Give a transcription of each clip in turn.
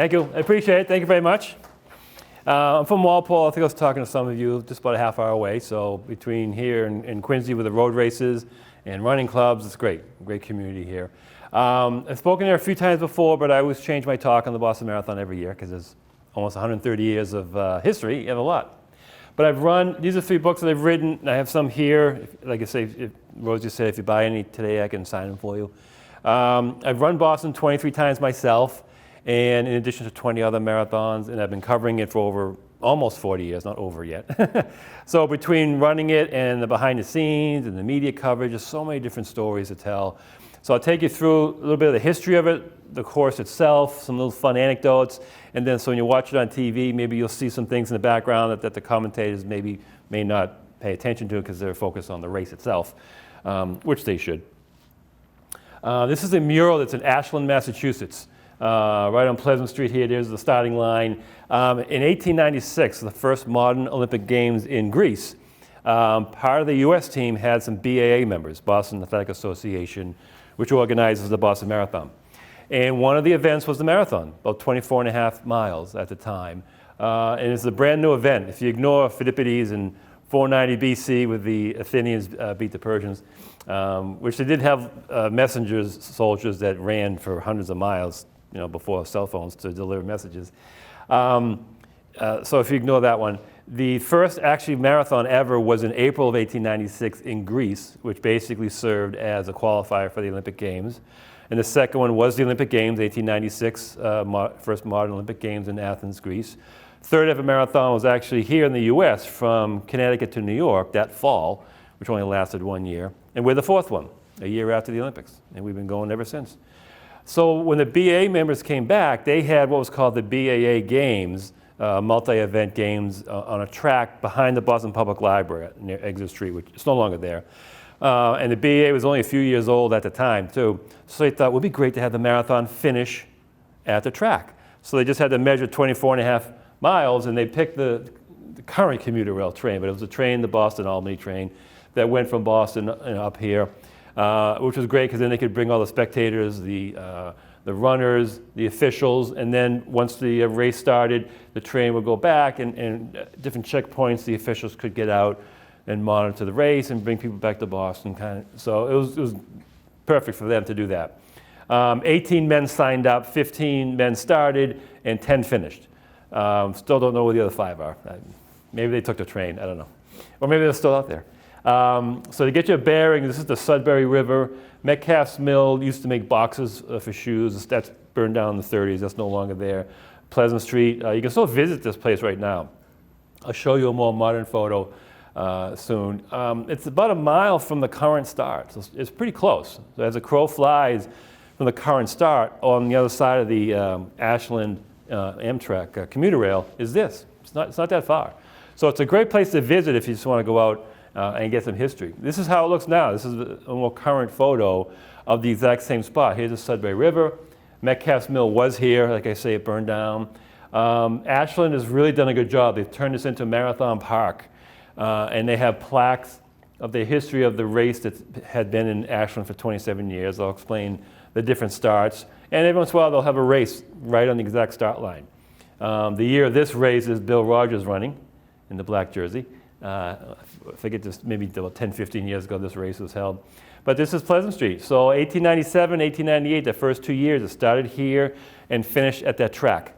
Thank you. I appreciate it. Thank you very much. I'm from Walpole. I think I was talking to some of you just about a half hour away. So between here and Quincy with the road races and running clubs, it's great. Great community here. I've spoken there a few times before, but I always change my talk on the Boston Marathon every year because there's almost 130 years of history. You have a lot. But I've run, these are 3 books that I've written. I have some here. Like I say, Rose just said, if you buy any today, I can sign them for you. I've run Boston 23 times myself, and in addition to 20 other marathons, and I've been covering it for over almost 40 years, not over yet. So between running it and the behind the scenes and the media coverage, there's so many different stories to tell. So I'll take you through a little bit of the history of it, the course itself, some little fun anecdotes, and then so when you watch it on TV, maybe you'll see some things in the background that the commentators may not pay attention to because they're focused on the race itself, which they should. This is a mural that's in Ashland, Massachusetts, right on Pleasant Street here. There's the starting line. In 1896, the first modern Olympic Games in Greece, part of the U.S. team had some BAA members, Boston Athletic Association, which organizes the Boston Marathon. And one of the events was the marathon, about 24 and a half miles at the time. And it's a brand new event. If you ignore Philippides in 490 BC with the Athenians beat the Persians, which they did have messengers, soldiers that ran for hundreds of miles, before cell phones to deliver messages. So if you ignore that one, the first actually marathon ever was in April of 1896 in Greece, which basically served as a qualifier for the Olympic Games. And the second one was the Olympic Games, 1896, first modern Olympic Games in Athens, Greece. Third ever marathon was actually here in the U.S. from Connecticut to New York that fall, which only lasted 1 year. And we're the fourth one, a year after the Olympics. And we've been going ever since. So when the BAA members came back, they had what was called the BAA Games, multi-event games on a track behind the Boston Public Library near Exeter Street, which is no longer there. And the BAA was only a few years old at the time, too. So they thought it would be great to have the marathon finish at the track. So they just had to measure 24 and a half miles, and they picked the current commuter rail train, but it was a train, the Boston-Albany train, that went from Boston up here, which was great because then they could bring all the spectators, the runners, the officials, and then once the race started, the train would go back, and different checkpoints, the officials could get out and monitor the race and bring people back to Boston. So it was perfect for them to do that. 18 men signed up, 15 men started, and 10 finished. Still don't know where the other 5 are. Maybe they took the train, I don't know. Or maybe they're still out there. So to get you a bearing, this is the Sudbury River. Metcalfe's Mill used to make boxes for shoes. That's burned down in the 30s. That's no longer there. Pleasant Street. You can still visit this place right now. I'll show you a more modern photo soon. It's about a mile from the current start. So it's pretty close. So as a crow flies from the current start, on the other side of the Ashland Amtrak commuter rail is this. It's not that far. So it's a great place to visit if you just want to go out and get some history. This is how it looks now. This is a more current photo of the exact same spot. Here's the Sudbury River. Metcalfe's Mill was here. Like I say, it burned down. Ashland has really done a good job. They've turned this into a marathon park. And they have plaques of the history of the race that had been in Ashland for 27 years. I'll explain the different starts. And every once in a while, they'll have a race right on the exact start line. The year of this race is Bill Rogers running in the black jersey. I forget, just maybe about 10, 15 years ago this race was held. But this is Pleasant Street. So 1897, 1898, the first 2 years, it started here and finished at that track.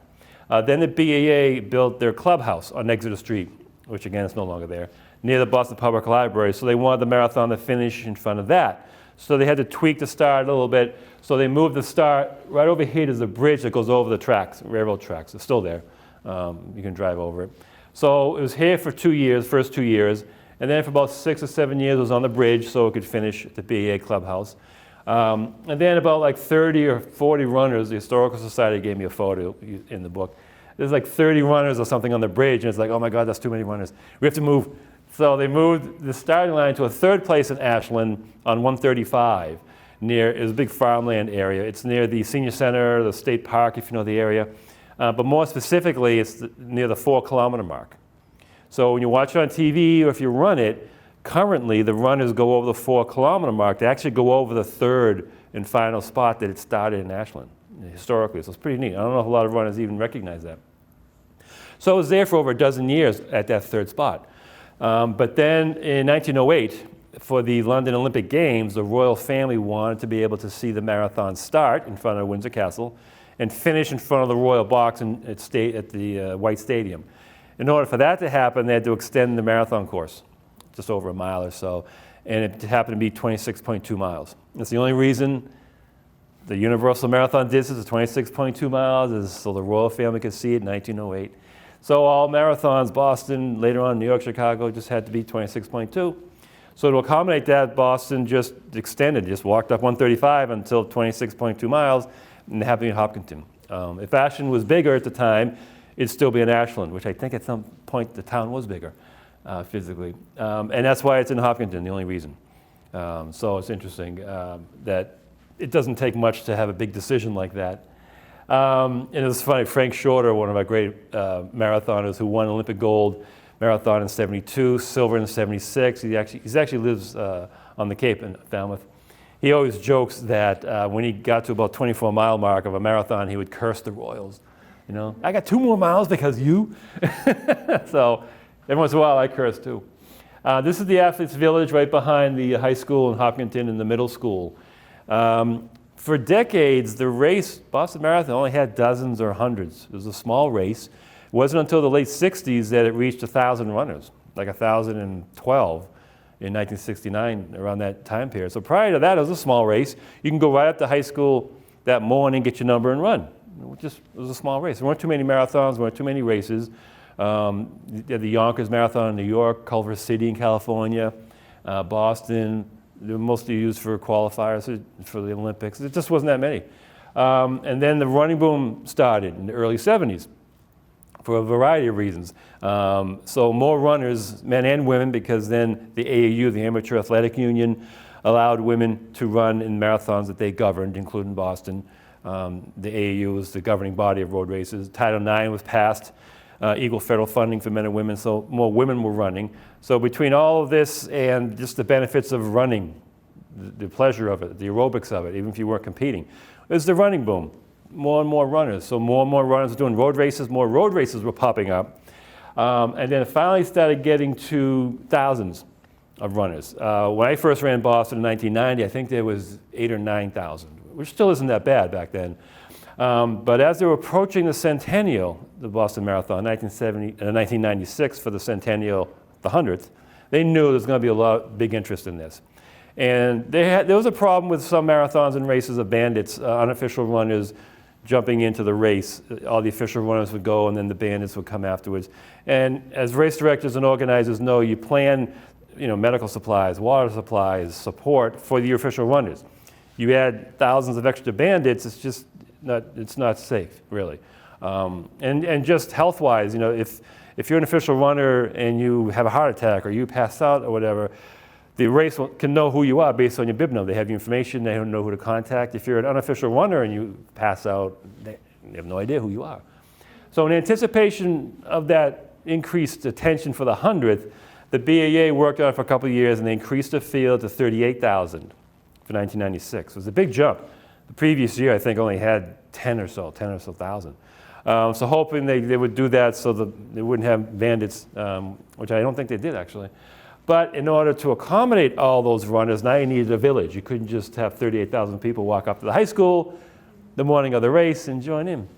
Then the BAA built their clubhouse on Exeter Street, which again is no longer there, near the Boston Public Library. So they wanted the marathon to finish in front of that. So they had to tweak the start a little bit. So they moved the start right over here. There's a bridge that goes over the tracks, railroad tracks. It's still there. You can drive over it. So it was here for 2 years, first 2 years. And then for about 6 or 7 years, it was on the bridge so it could finish at the BAA clubhouse. And then about like 30 or 40 runners, the Historical Society gave me a photo in the book. There's like 30 runners or something on the bridge, and it's like, oh my God, that's too many runners. We have to move. So they moved the starting line to a third place in Ashland on 135. It was a big farmland area. It's near the senior center, the state park, if you know the area. But more specifically, it's near the 4-kilometer mark. So when you watch it on TV or if you run it, currently the runners go over the 4-kilometer mark. They actually go over the third and final spot that it started in Ashland. historically, so it's pretty neat. I don't know if a lot of runners even recognize that. So I was there for over a dozen years at that third spot. But then in 1908, for the London Olympic Games, the royal family wanted to be able to see the marathon start in front of Windsor Castle and finish in front of the royal box at the White Stadium. In order for that to happen, they had to extend the marathon course, just over a mile or so, and it happened to be 26.2 miles. That's the only reason the Universal Marathon distance is 26.2 miles, is so the royal family could see it in 1908. So all marathons, Boston, later on New York, Chicago, just had to be 26.2. So to accommodate that, Boston just extended, just walked up 135 until 26.2 miles, and it happened to be in Hopkinton. If Ashland was bigger at the time, it'd still be in Ashland, which I think at some point the town was bigger physically. And that's why it's in Hopkinton, the only reason. So it's interesting that it doesn't take much to have a big decision like that. And it was funny, Frank Shorter, one of our great marathoners who won Olympic gold marathon in 72, silver in 76. He actually lives on the Cape in Falmouth. He always jokes that when he got to about 24-mile mark of a marathon, he would curse the Royals. You know, I got 2 more miles because you. So every once in a while, I curse too. This is the Athletes Village right behind the high school in Hopkinton and the middle school. For decades, the race, Boston Marathon, only had dozens or hundreds. It was a small race. It wasn't until the late 60s that it reached 1,000 runners, like 1,012 in 1969, around that time period. So prior to that, it was a small race. You can go right up to high school that morning, get your number, and run. It was a small race. There weren't too many marathons, there weren't too many races. The Yonkers Marathon in New York, Culver City in California, Boston. They were mostly used for qualifiers for the Olympics. It just wasn't that many. And then the running boom started in the early 70s for a variety of reasons. So more runners, men and women, because then the AAU, the Amateur Athletic Union, allowed women to run in marathons that they governed, including Boston. The AAU was the governing body of road races. Title IX was passed, equal federal funding for men and women, so more women were running. So between all of this and just the benefits of running, the pleasure of it, the aerobics of it, even if you weren't competing, there's the running boom. More and more runners. So more and more runners were doing road races, more road races were popping up. And then it finally started getting to thousands of runners. When I first ran Boston in 1990, I think there was 8,000 or 9,000, which still isn't that bad back then. But as they were approaching the centennial, the Boston Marathon, 1996 for the centennial, the 100th, they knew there was going to be big interest in this. And there was a problem with some marathons and races of bandits, unofficial runners jumping into the race. All the official runners would go and then the bandits would come afterwards. And as race directors and organizers know, you plan medical supplies, water supplies, support for the official runners. You add thousands of extra bandits, it's not safe, really. And just health-wise, if you're an official runner and you have a heart attack or you pass out or whatever, the race can know who you are based on your bib number. They have your information, they don't know who to contact. If you're an unofficial runner and you pass out, they have no idea who you are. So in anticipation of that increased attention for the 100th, the BAA worked on it for a couple of years and they increased the field to 38,000 for 1996. It was a big jump. The previous year, I think, only had 10 or so thousand. So hoping they would do that so that they wouldn't have bandits, which I don't think they did, actually. But in order to accommodate all those runners, now you needed a village. You couldn't just have 38,000 people walk up to the high school the morning of the race and join in.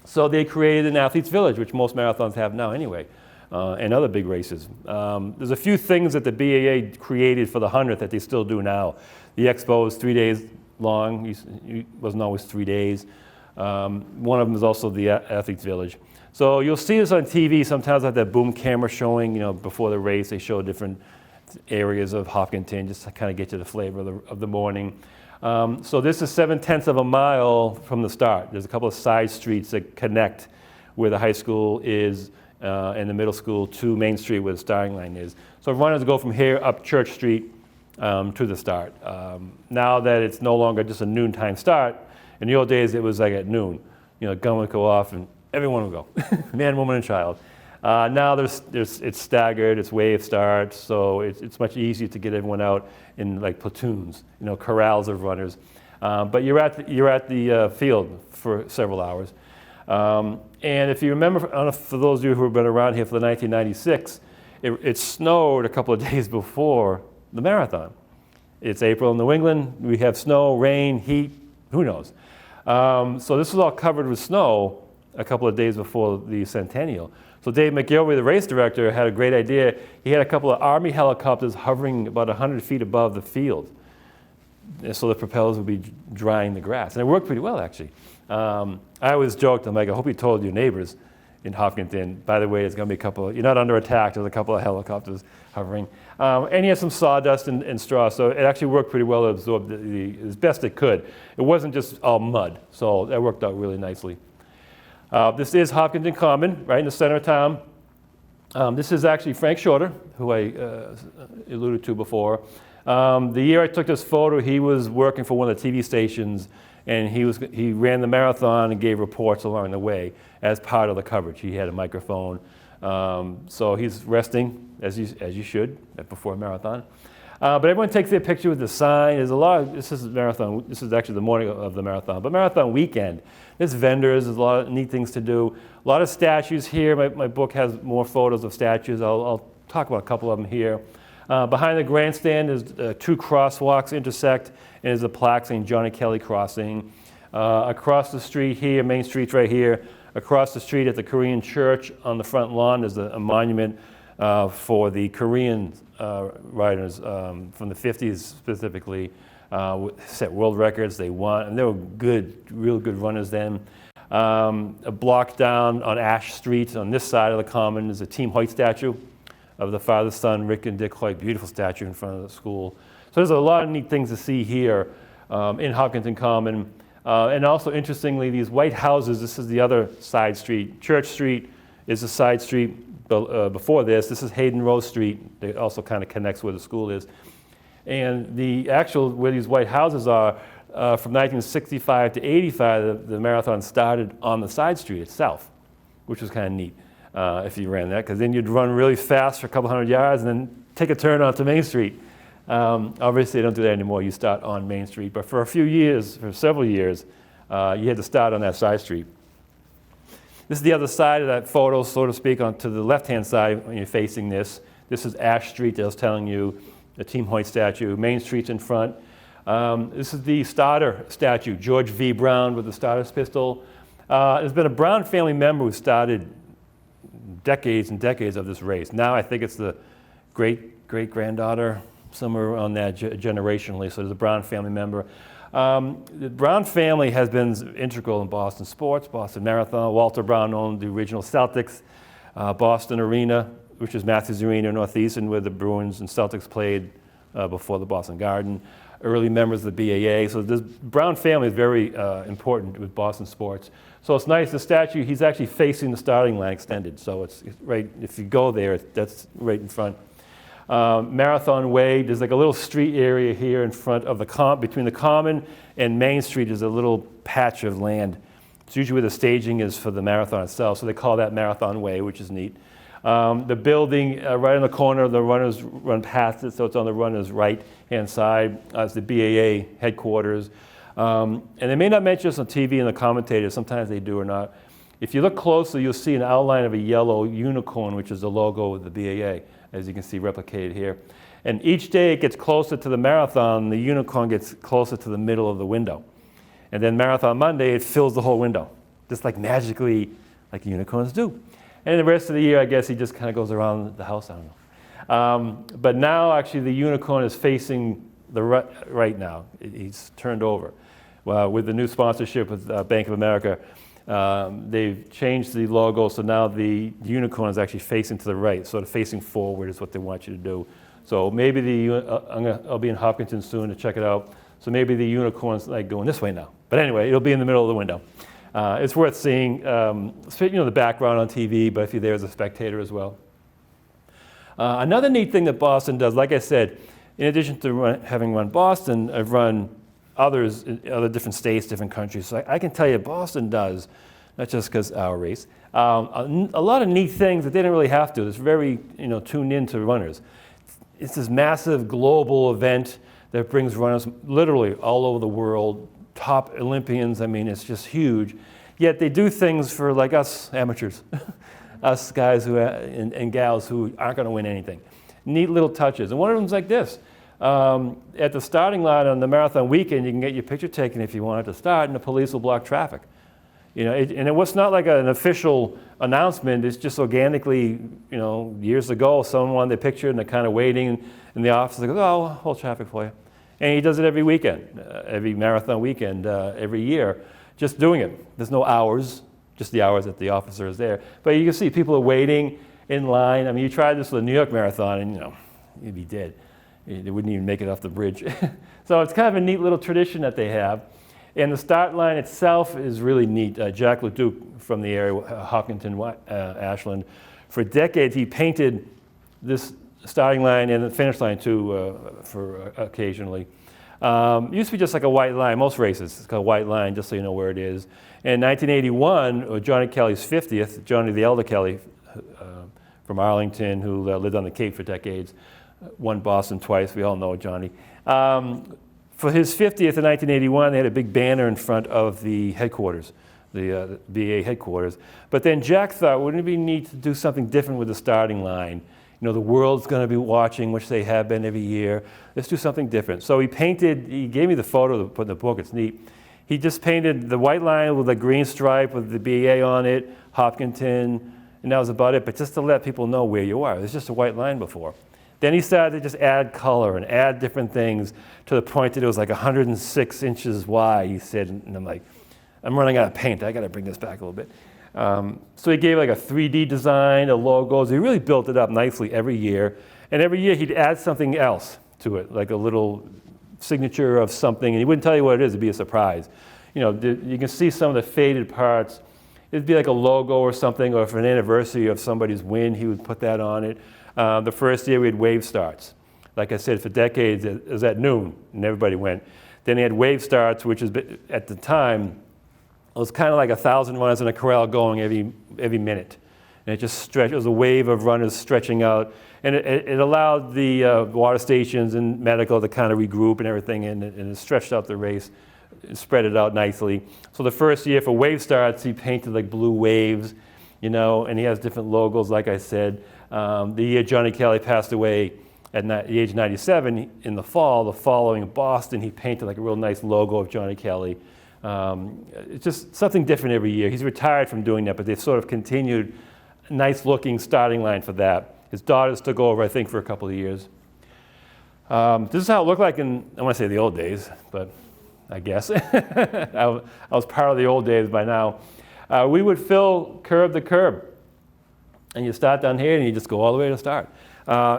So they created an athletes village, which most marathons have now anyway, and other big races. There's a few things that the BAA created for the 100th that they still do now. The expo is 3 days long. It wasn't always 3 days. One of them is also the athletes village. So you'll see this on TV. Sometimes I have that boom camera showing, before the race, they show different areas of Hopkinton just to kind of get you the flavor of the morning. So this is 7/10 of a mile from the start. There's a couple of side streets that connect where the high school is and the middle school to Main Street where the starting line is. So runners go from here up Church Street to the start. Now that it's no longer just a noontime start, in the old days it was like at noon. Gun would go off and everyone would go, man, woman, and child. Now it's staggered, it's wave start, so it's much easier to get everyone out in like platoons, corrals of runners. But you're at the field for several hours. And if you remember, I don't know, for those of you who have been around here for the 1996, it snowed a couple of days before the marathon. It's April in New England. We have snow, rain, heat, who knows? So this was all covered with snow a couple of days before the centennial. So Dave McGilvery, the race director, had a great idea. He had a couple of Army helicopters hovering about 100 feet above the field, so the propellers would be drying the grass. And it worked pretty well, actually. I always joked, I'm like, I hope you told your neighbors in Hopkinton, by the way, there's going to be a couple, you're not under attack, there's a couple of helicopters hovering. And he had some sawdust and straw, so it actually worked pretty well to absorb as best it could. It wasn't just all mud, so that worked out really nicely. This is Hopkinton Common, right in the center of town. This is actually Frank Shorter, who I alluded to before. The year I took this photo, he was working for one of the TV stations, and he ran the marathon and gave reports along the way as part of the coverage. He had a microphone, so he's resting, as you should, before a marathon. But everyone takes their picture with the sign. There's a lot of, this is marathon, this is actually the morning of the marathon, but marathon weekend. There's vendors, there's a lot of neat things to do. A lot of statues here. My book has more photos of statues. I'll talk about a couple of them here. Behind the grandstand is two crosswalks intersect, and there's a plaque saying Johnny Kelley Crossing. Across the street here, Main Street's right here. Across the street at the Korean church on the front lawn, there's a monument for the Korean riders from the 50s specifically. Set world records, they won, and they were good, real good runners then. A block down on Ash Street on this side of the common is a Team Hoyt statue of the father, son, Rick and Dick Hoyt, beautiful statue in front of the school. So there's a lot of neat things to see here in Hopkinton Common. And also, interestingly, these white houses, this is the other side street. Church Street is the side street before this. This is Hayden Rose Street. It also kind of connects where the school is. And the actual, where these white houses are, from 1965 to 85, the marathon started on the side street itself, which was kind of neat if you ran that, because then you'd run really fast for a couple hundred yards and then take a turn onto Main Street. Obviously, they don't do that anymore. You start on Main Street. But for a few years, for several years, you had to start on that side street. This is the other side of that photo, so to speak, onto the left-hand side when you're facing this. This is Ash Street that I was telling you, the Team Hoyt statue. Main Street's in front. This is the starter statue, George V. Brown with the starter's pistol. There's been a Brown family member who started decades and decades of this race. Now I think it's the great-granddaughter, somewhere on that generationally, so there's a Brown family member. The Brown family has been integral in Boston sports, Boston Marathon. Walter Brown owned the original Celtics, Boston Arena, which is Matthews Arena, Northeastern, where the Bruins and Celtics played before the Boston Garden. Early members of the BAA. So this Brown family is very important with Boston sports. So it's nice, the statue, he's actually facing the starting line extended. So it's right, if you go there, that's right in front. Marathon Way, there's like a little street area here in front of between the Common and Main Street is a little patch of land. It's usually where the staging is for the marathon itself, so they call that Marathon Way, which is neat. The building right in the corner, the runners run past it, so it's on the runner's right-hand side. It's the BAA headquarters. And they may not mention this on TV in the commentators, sometimes they do or not. If you look closely, you'll see an outline of a yellow unicorn, which is the logo of the BAA, as you can see replicated here. And each day it gets closer to the marathon, the unicorn gets closer to the middle of the window. And then Marathon Monday, it fills the whole window, just like magically, like unicorns do. And the rest of the year, I guess he just kind of goes around the house, I don't know. But now, actually, the unicorn is facing the right now. He's turned over. Well, with the new sponsorship with Bank of America, they've changed the logo, so now the unicorn is actually facing to the right, sort of facing forward is what they want you to do. So maybe I'll be in Hopkinton soon to check it out. So maybe the unicorn's like going this way now. But anyway, it'll be in the middle of the window. It's worth seeing, the background on TV, but if you're there as a spectator as well. Another neat thing that Boston does, like I said, in addition to having run Boston, I've run others in other different states, different countries. So I can tell you Boston does, not just because our race, a lot of neat things that they didn't really have to. It's very, tuned in to runners. It's this massive global event that brings runners literally all over the world, top Olympians. I mean, it's just huge. Yet they do things for like us amateurs, us guys and gals who aren't going to win anything. Neat little touches. And one of them's like this. At the starting line on the marathon weekend, you can get your picture taken if you wanted to start, and the police will block traffic. You know, and it was not like an official announcement. It's just organically, you know, years ago, someone wanted their picture and they're kind of waiting, and the officer goes, "Oh, I'll hold traffic for you." And he does it every weekend, every marathon weekend, every year, just doing it. There's no hours, just the hours that the officer is there. But you can see people are waiting in line. I mean, you try this with the New York Marathon, and you know, you'd be dead. They wouldn't even make it off the bridge. So it's kind of a neat little tradition that they have. And the start line itself is really neat. Jack LeDuc from the area, Hopkinton, Ashland, for decades he painted this starting line and the finish line too, for occasionally. It used to be just like a white line. Most races, it's called a white line, just so you know where it is. In 1981, Johnny Kelley's 50th, Johnny the Elder Kelley from Arlington, who lived on the Cape for decades, won Boston twice. We all know Johnny. For his 50th in 1981, they had a big banner in front of the headquarters, the BA headquarters. But then Jack thought, wouldn't it be neat to do something different with the starting line? You know, the world's going to be watching, which they have been every year. Let's do something different. So he gave me the photo to put in the book. It's neat. He just painted the white line with a green stripe with the BA on it, Hopkinton, and that was about it. But just to let people know where you are. There's just a white line before. Then he started to just add color and add different things to the point that it was like 106 inches wide, he said. And I'm like, I'm running out of paint. I got to bring this back a little bit. So he gave like a 3D design, the logos. He really built it up nicely every year. And every year he'd add something else to it, like a little signature of something. And he wouldn't tell you what it is. It'd be a surprise. You know, you can see some of the faded parts. It'd be like a logo or something, or for an anniversary of somebody's win, he would put that on it. The first year we had wave starts. Like I said, for decades it was at noon and everybody went. Then he had wave starts, which is at the time, it was kind of like 1,000 runners in a corral going every minute. And it just stretched. It was a wave of runners stretching out. And it allowed the water stations and medical to kind of regroup and everything, and it stretched out the race, spread it out nicely. So the first year for wave starts, he painted like blue waves, you know, and he has different logos, like I said. The year Johnny Kelley passed away at the age of 97, in the fall, the following in Boston, he painted like a real nice logo of Johnny Kelley. It's just something different every year. He's retired from doing that, but they've sort of continued a nice looking starting line for that. His daughters took over, I think, for a couple of years. This is how it looked like in, I want to say the old days, but I guess. I was part of the old days by now. We would fill curb to curb. And you start down here and you just go all the way to the start.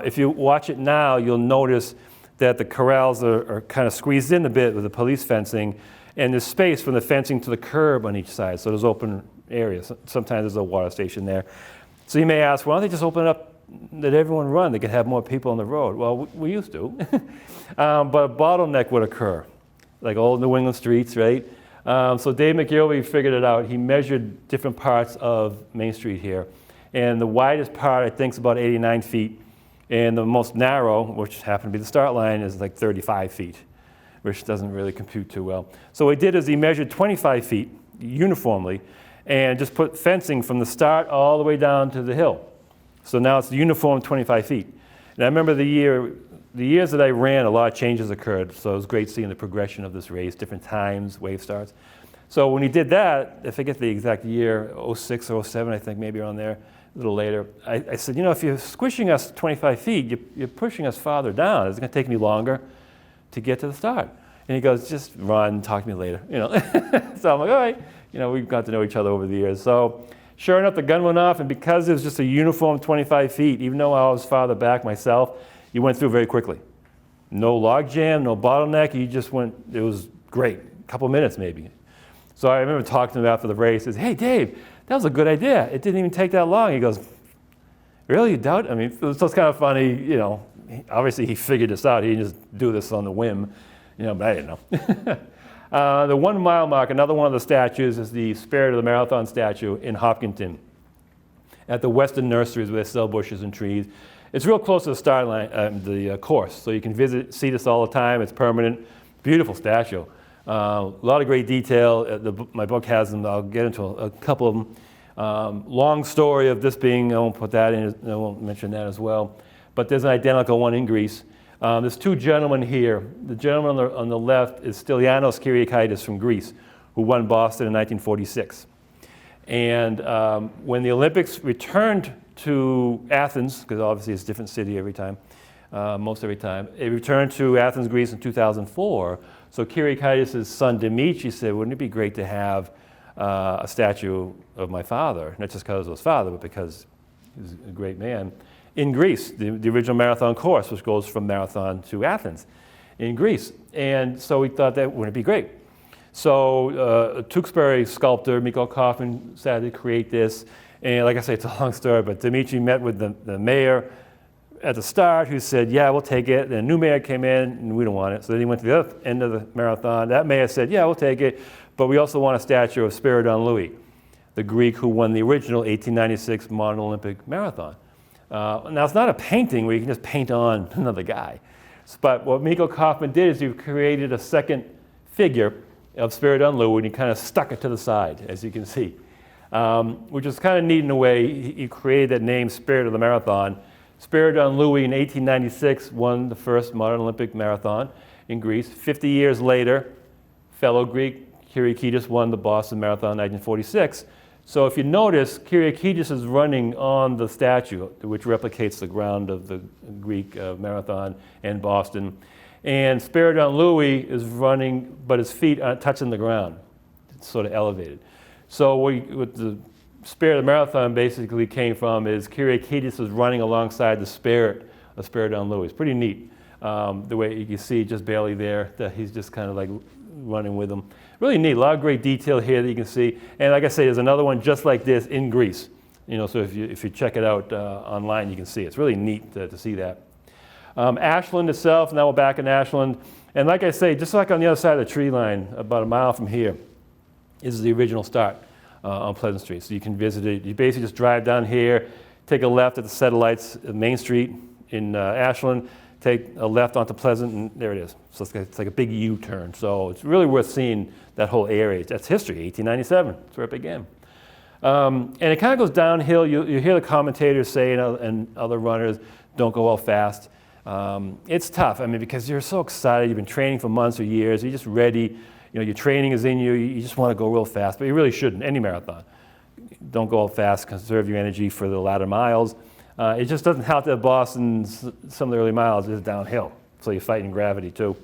If you watch it now, you'll notice that the corrals are kind of squeezed in a bit with the police fencing, and there's space from the fencing to the curb on each side, so there's open areas. Sometimes there's a water station there. So you may ask, why don't they just open it up, let everyone run? They could have more people on the road. Well, we used to. But a bottleneck would occur, like old New England streets, right? So Dave McGilvey figured it out. He measured different parts of Main Street here. And the widest part, I think, is about 89 feet. And the most narrow, which happened to be the start line, is like 35 feet, which doesn't really compute too well. So what he did is he measured 25 feet uniformly and just put fencing from the start all the way down to the hill. So now it's uniform 25 feet. And I remember the years that I ran, a lot of changes occurred. So it was great seeing the progression of this race, different times, wave starts. So when he did that, I forget the exact year, 06 or 07, I think, maybe around there, a little later, I said, you know, if you're squishing us 25 feet, you're pushing us farther down. It's going to take me longer to get to the start. And he goes, just run, talk to me later, you know. So I'm like, all right. You know, we've got to know each other over the years. So sure enough, the gun went off, and because it was just a uniform 25 feet, even though I was farther back myself, you went through very quickly. No log jam, no bottleneck. You just went, it was great, a couple minutes maybe. So I remember talking to him after the race. He says, hey, Dave, that was a good idea. It didn't even take that long. He goes, really, you doubt? I mean, so it's kind of funny, you know. Obviously, he figured this out. He didn't just do this on the whim, you know, but I didn't know. The 1 mile mark, another one of the statues, is the Spirit of the Marathon statue in Hopkinton at the Western Nurseries where they sell bushes and trees. It's real close to the start line, the course, so you can see this all the time. It's permanent, beautiful statue. A lot of great detail. My book has them. I'll get into a couple of them. Long story of this being, I won't put that in, I won't mention that as well. But there's an identical one in Greece. There's two gentlemen here. The gentleman on the left is Stylianos Kyriakidis from Greece, who won Boston in 1946. And when the Olympics returned to Athens, because obviously it's a different city every time, most every time, it returned to Athens, Greece in 2004. So Kyriakidis' son Dimitri said, wouldn't it be great to have a statue of my father, not just because of his father, but because he's a great man, in Greece, the original marathon course, which goes from Marathon to Athens in Greece. And so we thought that wouldn't it be great. So a Tewkesbury sculptor, Mikko Kaufman, decided to create this. And like I say, it's a long story, but Dimitri met with the mayor at the start, who said, yeah, we'll take it. Then a new mayor came in, and we don't want it. So then he went to the other end of the marathon. That mayor said, yeah, we'll take it, but we also want a statue of Spiridon Louis, the Greek who won the original 1896 modern Olympic marathon. Now, it's not a painting where you can just paint on another guy. But what Mikko Kaufman did is he created a second figure of Spiridon Louis, and he kind of stuck it to the side, as you can see, which is kind of neat in a way. He created that name, Spirit of the Marathon. Spiridon Louis in 1896 won the first modern Olympic marathon in Greece. 50 years later, fellow Greek Kyriakidis won the Boston Marathon in 1946. So if you notice, Kyriakidis is running on the statue, which replicates the ground of the Greek marathon and Boston. And Spiridon Louis is running, but his feet aren't touching the ground. It's sort of elevated. So what the spirit of the marathon basically came from is Kyriakidis was running alongside the spirit of Spiridon Louis. It's pretty neat, the way you can see just barely there, that he's just kind of like running with them. Really neat, a lot of great detail here that you can see. And like I say, there's another one just like this in Greece. So if you check it out online, you can see it. It's really neat to see that. Ashland itself, now we're back in Ashland. And like I say, just like on the other side of the tree line, about a mile from here, is the original start on Pleasant Street. So you can visit it. You basically just drive down here, take a left at the set of lights at Main Street in Ashland, take a left onto Pleasant, and there it is. So it's like a big U-turn. So it's really worth seeing that whole area. That's history, 1897. That's where it began. And it kind of goes downhill. You hear the commentators say, and other runners, don't go out fast. It's tough, because you're so excited. You've been training for months or years. You're just ready. Your training is in you. You just want to go real fast, but you really shouldn't. Any marathon. Don't go out fast. Conserve your energy for the latter miles. It just doesn't help that Boston, some of the early miles, is downhill. So you're fighting gravity too.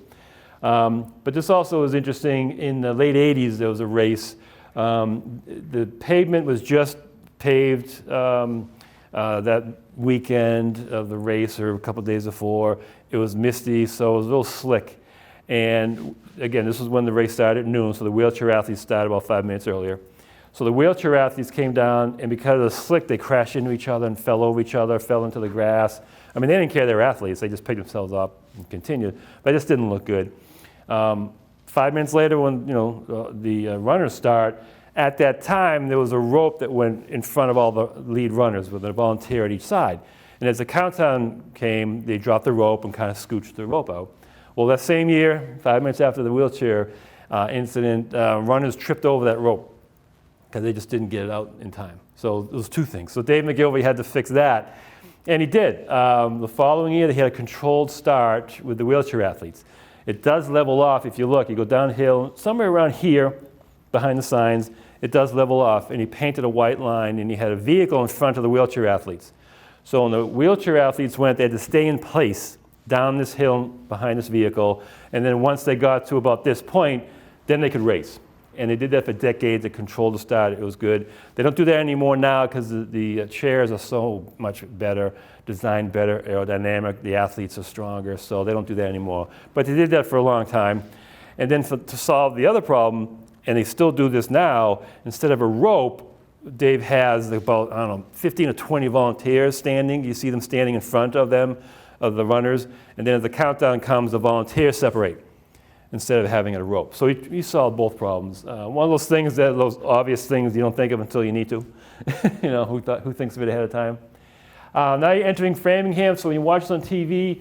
But this also is interesting. In the late 80s, there was a race. The pavement was just paved that weekend of the race, or a couple of days before. It was misty, so it was a little slick. And again, this was when the race started at noon, so the wheelchair athletes started about 5 minutes earlier. So the wheelchair athletes came down, and because of the slick, they crashed into each other and fell over each other, fell into the grass. They didn't care they were athletes. They just picked themselves up and continued. But it just didn't look good. 5 minutes later, when the runners start, at that time, there was a rope that went in front of all the lead runners with a volunteer at each side. And as the countdown came, they dropped the rope and kind of scooched the rope out. Well, that same year, 5 minutes after the wheelchair incident, runners tripped over that rope because they just didn't get it out in time. So it was two things. So Dave McGilvey had to fix that, and he did. The following year, they had a controlled start with the wheelchair athletes. It does level off. If you look, you go downhill, somewhere around here, behind the signs, it does level off, and he painted a white line, and he had a vehicle in front of the wheelchair athletes. So when the wheelchair athletes went, they had to stay in place down this hill behind this vehicle, and then once they got to about this point, then they could race. And they did that for decades. They controlled the start. It was good. They don't do that anymore now because the chairs are so much better, designed better, aerodynamic. The athletes are stronger, so they don't do that anymore. But they did that for a long time. And then to solve the other problem, and they still do this now, instead of a rope, Dave has about, 15 or 20 volunteers standing. You see them standing in front of them, of the runners. And then as the countdown comes, the volunteers separate instead of having a rope. So he solved both problems. One of those things, those obvious things you don't think of until you need to. Who thinks of it ahead of time? Now you're entering Framingham, so when you watch this on TV,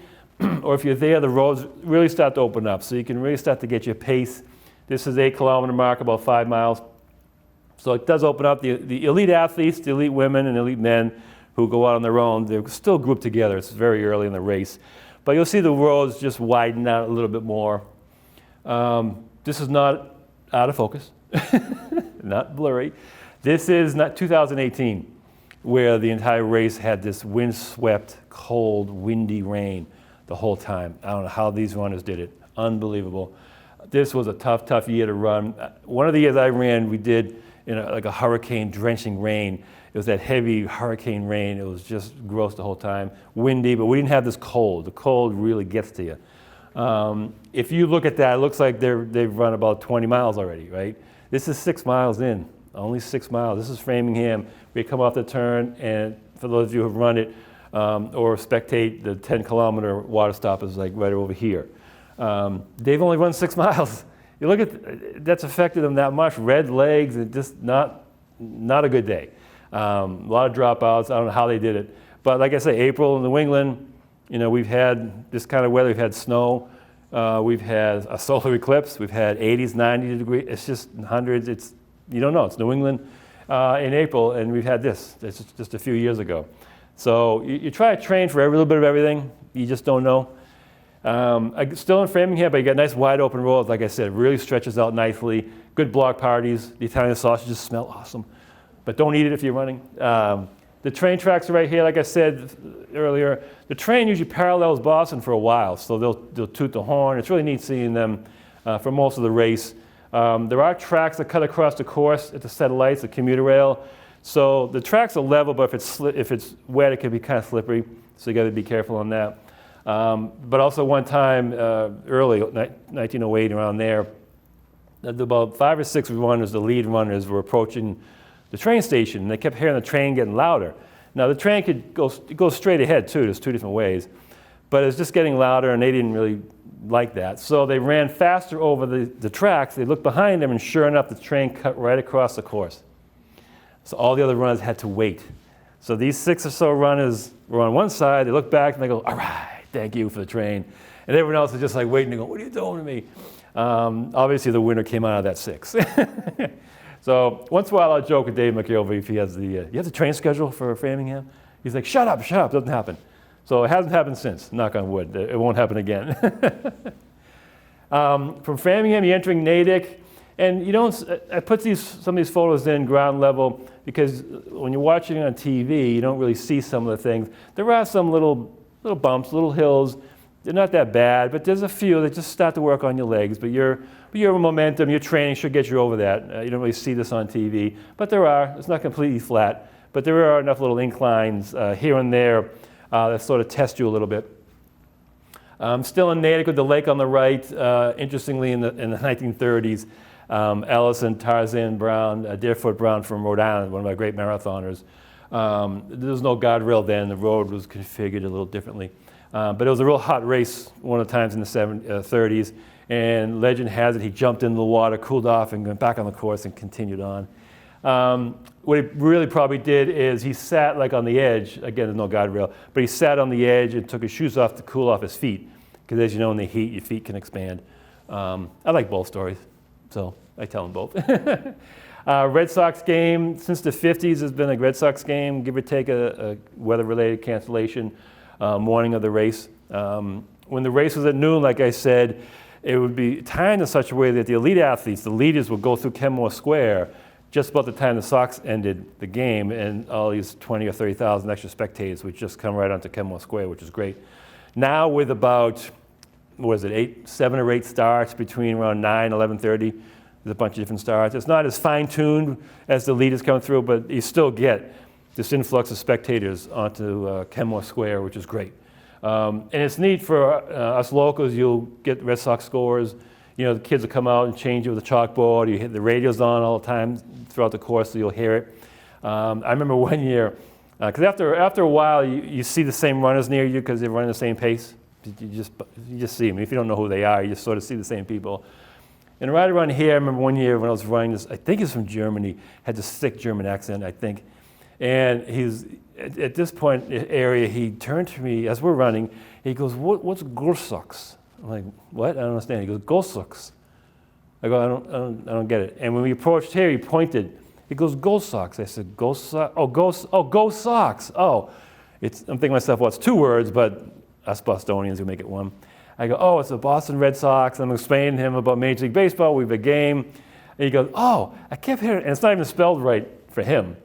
or if you're there, the roads really start to open up, so you can really start to get your pace. This is 8 kilometer mark, about 5 miles. So it does open up. The elite athletes, the elite women and elite men who go out on their own, they're still grouped together. It's very early in the race. But you'll see the roads just widen out a little bit more. This is not out of focus, not blurry. This is not 2018, where the entire race had this windswept, cold, windy rain the whole time. I don't know how these runners did it. Unbelievable. This was a tough, tough year to run. One of the years I ran, we did in like a hurricane drenching rain. It was that heavy hurricane rain. It was just gross the whole time. Windy, but we didn't have this cold. The cold really gets to you. If you look at that, it looks like they've run about 20 miles already, right? This is 6 miles in, only 6 miles. This is Framingham. We come off the turn, and for those of you who have run it or spectate, the 10-kilometer water stop is like right over here. They've only run 6 miles. You look at that's affected them that much. Red legs, and just not a good day. A lot of dropouts. I don't know how they did it, but like I say, April in New England, you know, we've had this kind of weather. We've had snow. We've had a solar eclipse. We've had 80s, 90 degrees. It's just hundreds. You don't know. It's New England in April, and we've had this. It's just a few years ago. So you try to train for every little bit of everything. You just don't know. Still in Framingham, but you got nice wide open roads. Like I said, it really stretches out nicely. Good block parties. The Italian sausages smell awesome, but don't eat it if you're running. The train tracks are right here. Like I said earlier, the train usually parallels Boston for a while, so they'll toot the horn. It's really neat seeing them for most of the race. There are tracks that cut across the course at the set of lights, the commuter rail. So the tracks are level, but if it's wet, it can be kind of slippery. So you got to be careful on that. But also one time, early 1908, around there, about 5 or 6 runners, the lead runners, were approaching the train station, and they kept hearing the train getting louder. Now the train could go straight ahead too. There's 2 different ways, but it was just getting louder, and they didn't really like that. So they ran faster over the tracks. They looked behind them, and sure enough, the train cut right across the course. So all the other runners had to wait. So these 6 or so runners were on one side. They look back and they go, "All right, thank you for the train," and everyone else is just like waiting to go, "What are you doing to me?" Obviously, the winner came out of that 6. So once in a while, I'll joke with Dave McIlvey if he has you have the train schedule for Framingham? He's like, shut up, doesn't happen. So it hasn't happened since, knock on wood. It won't happen again. From Framingham, you're entering Natick, and I put some of these photos in ground level because when you're watching it on TV, you don't really see some of the things. There are some little bumps, little hills. They're not that bad, but there's a few that just start to work on your legs. But your momentum, your training should get you over that. You don't really see this on TV, but it's not completely flat. But there are enough little inclines here and there that sort of test you a little bit. Still in Natick with the lake on the right. Interestingly, in the 1930s, Ellison, Tarzan Brown, Deerfoot Brown from Rhode Island, one of my great marathoners. There was no guardrail then. The road was configured a little differently. But it was a real hot race one of the times in the 30s, and legend has it he jumped into the water, cooled off, and went back on the course and continued on. What he really probably did is he sat like on the edge. Again, there's no guardrail, but he sat on the edge and took his shoes off to cool off his feet, because as you know, in the heat, your feet can expand. I like both stories, so I tell them both. Red Sox game, since the 50s, has been a Red Sox game, give or take a weather-related cancellation. Morning of the race. When the race was at noon, like I said, it would be timed in such a way that the elite athletes, the leaders, would go through Kenmore Square just about the time the Sox ended the game, and all these 20 or 30,000 extra spectators would just come right onto Kenmore Square, which is great. Now with about, 7 or 8 starts between around 9 and 11:30, there's a bunch of different starts. It's not as fine-tuned as the leaders come through, but you still get this influx of spectators onto Kenmore Square, which is great. And it's neat for us locals. You'll get Red Sox scores. The kids will come out and change you with a chalkboard. You hit the radio's on all the time throughout the course, so you'll hear it. I remember one year, because after a while, you see the same runners near you because they're running the same pace. You just see them. If you don't know who they are, you just sort of see the same people. And right around here, I remember one year when I was running this, I think he's from Germany, had this thick German accent, I think. And at this point area, he turned to me as we're running. He goes, "What's Gorsucks?" I'm like, "What? I don't understand." He goes, "Gorsucks." I go, I don't get it. And when we approached here, he pointed. He goes, "Go Sox." I said, "Go Sox." Oh, go Sox. Oh, I'm thinking to myself, well, it's 2 words, but us Bostonians who make it 1. I go, "Oh, it's the Boston Red Sox." I'm explaining to him about Major League Baseball. We have a game. And he goes, "Oh, I kept hearing," and it's not even spelled right for him.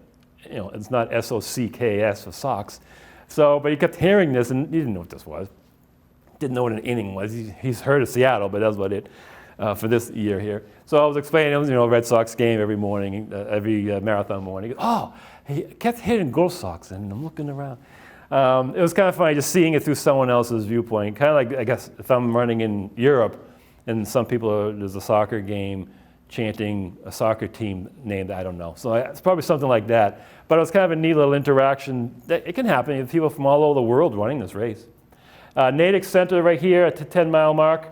It's not SOCKS for Sox. So, but he kept hearing this, and he didn't know what this was. Didn't know what an inning was. He's heard of Seattle, but that's about it for this year here. So I was explaining to him, Red Sox game every morning, every marathon morning. He goes, "Oh," he kept hearing "Go Sox," and I'm looking around. It was kind of funny just seeing it through someone else's viewpoint. Kind of like, I guess, if I'm running in Europe, and some people there's a soccer game chanting a soccer team name that I don't know. So it's probably something like that. But it was kind of a neat little interaction. It can happen. You have people from all over the world running this race. Natick Center right here at the 10-mile mark.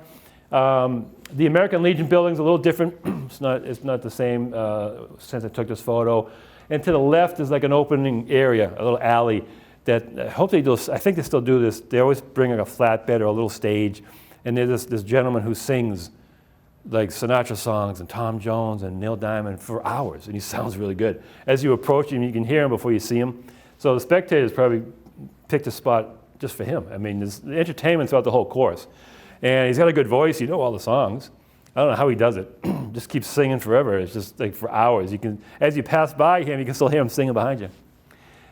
The American Legion building's a little different. It's not the same since I took this photo. And to the left is like an opening area, a little alley that I hope they do. I think they still do this. They always bring like a flatbed or a little stage. And there's this gentleman who sings like Sinatra songs and Tom Jones and Neil Diamond for hours, and he sounds really good. As you approach him, you can hear him before you see him. So the spectators probably picked a spot just for him. I mean, there's entertainment throughout the whole course. And he's got a good voice. You know all the songs. I don't know how he does it. Just keeps singing forever. It's just like for hours. You can, as you pass by him, you can still hear him singing behind you.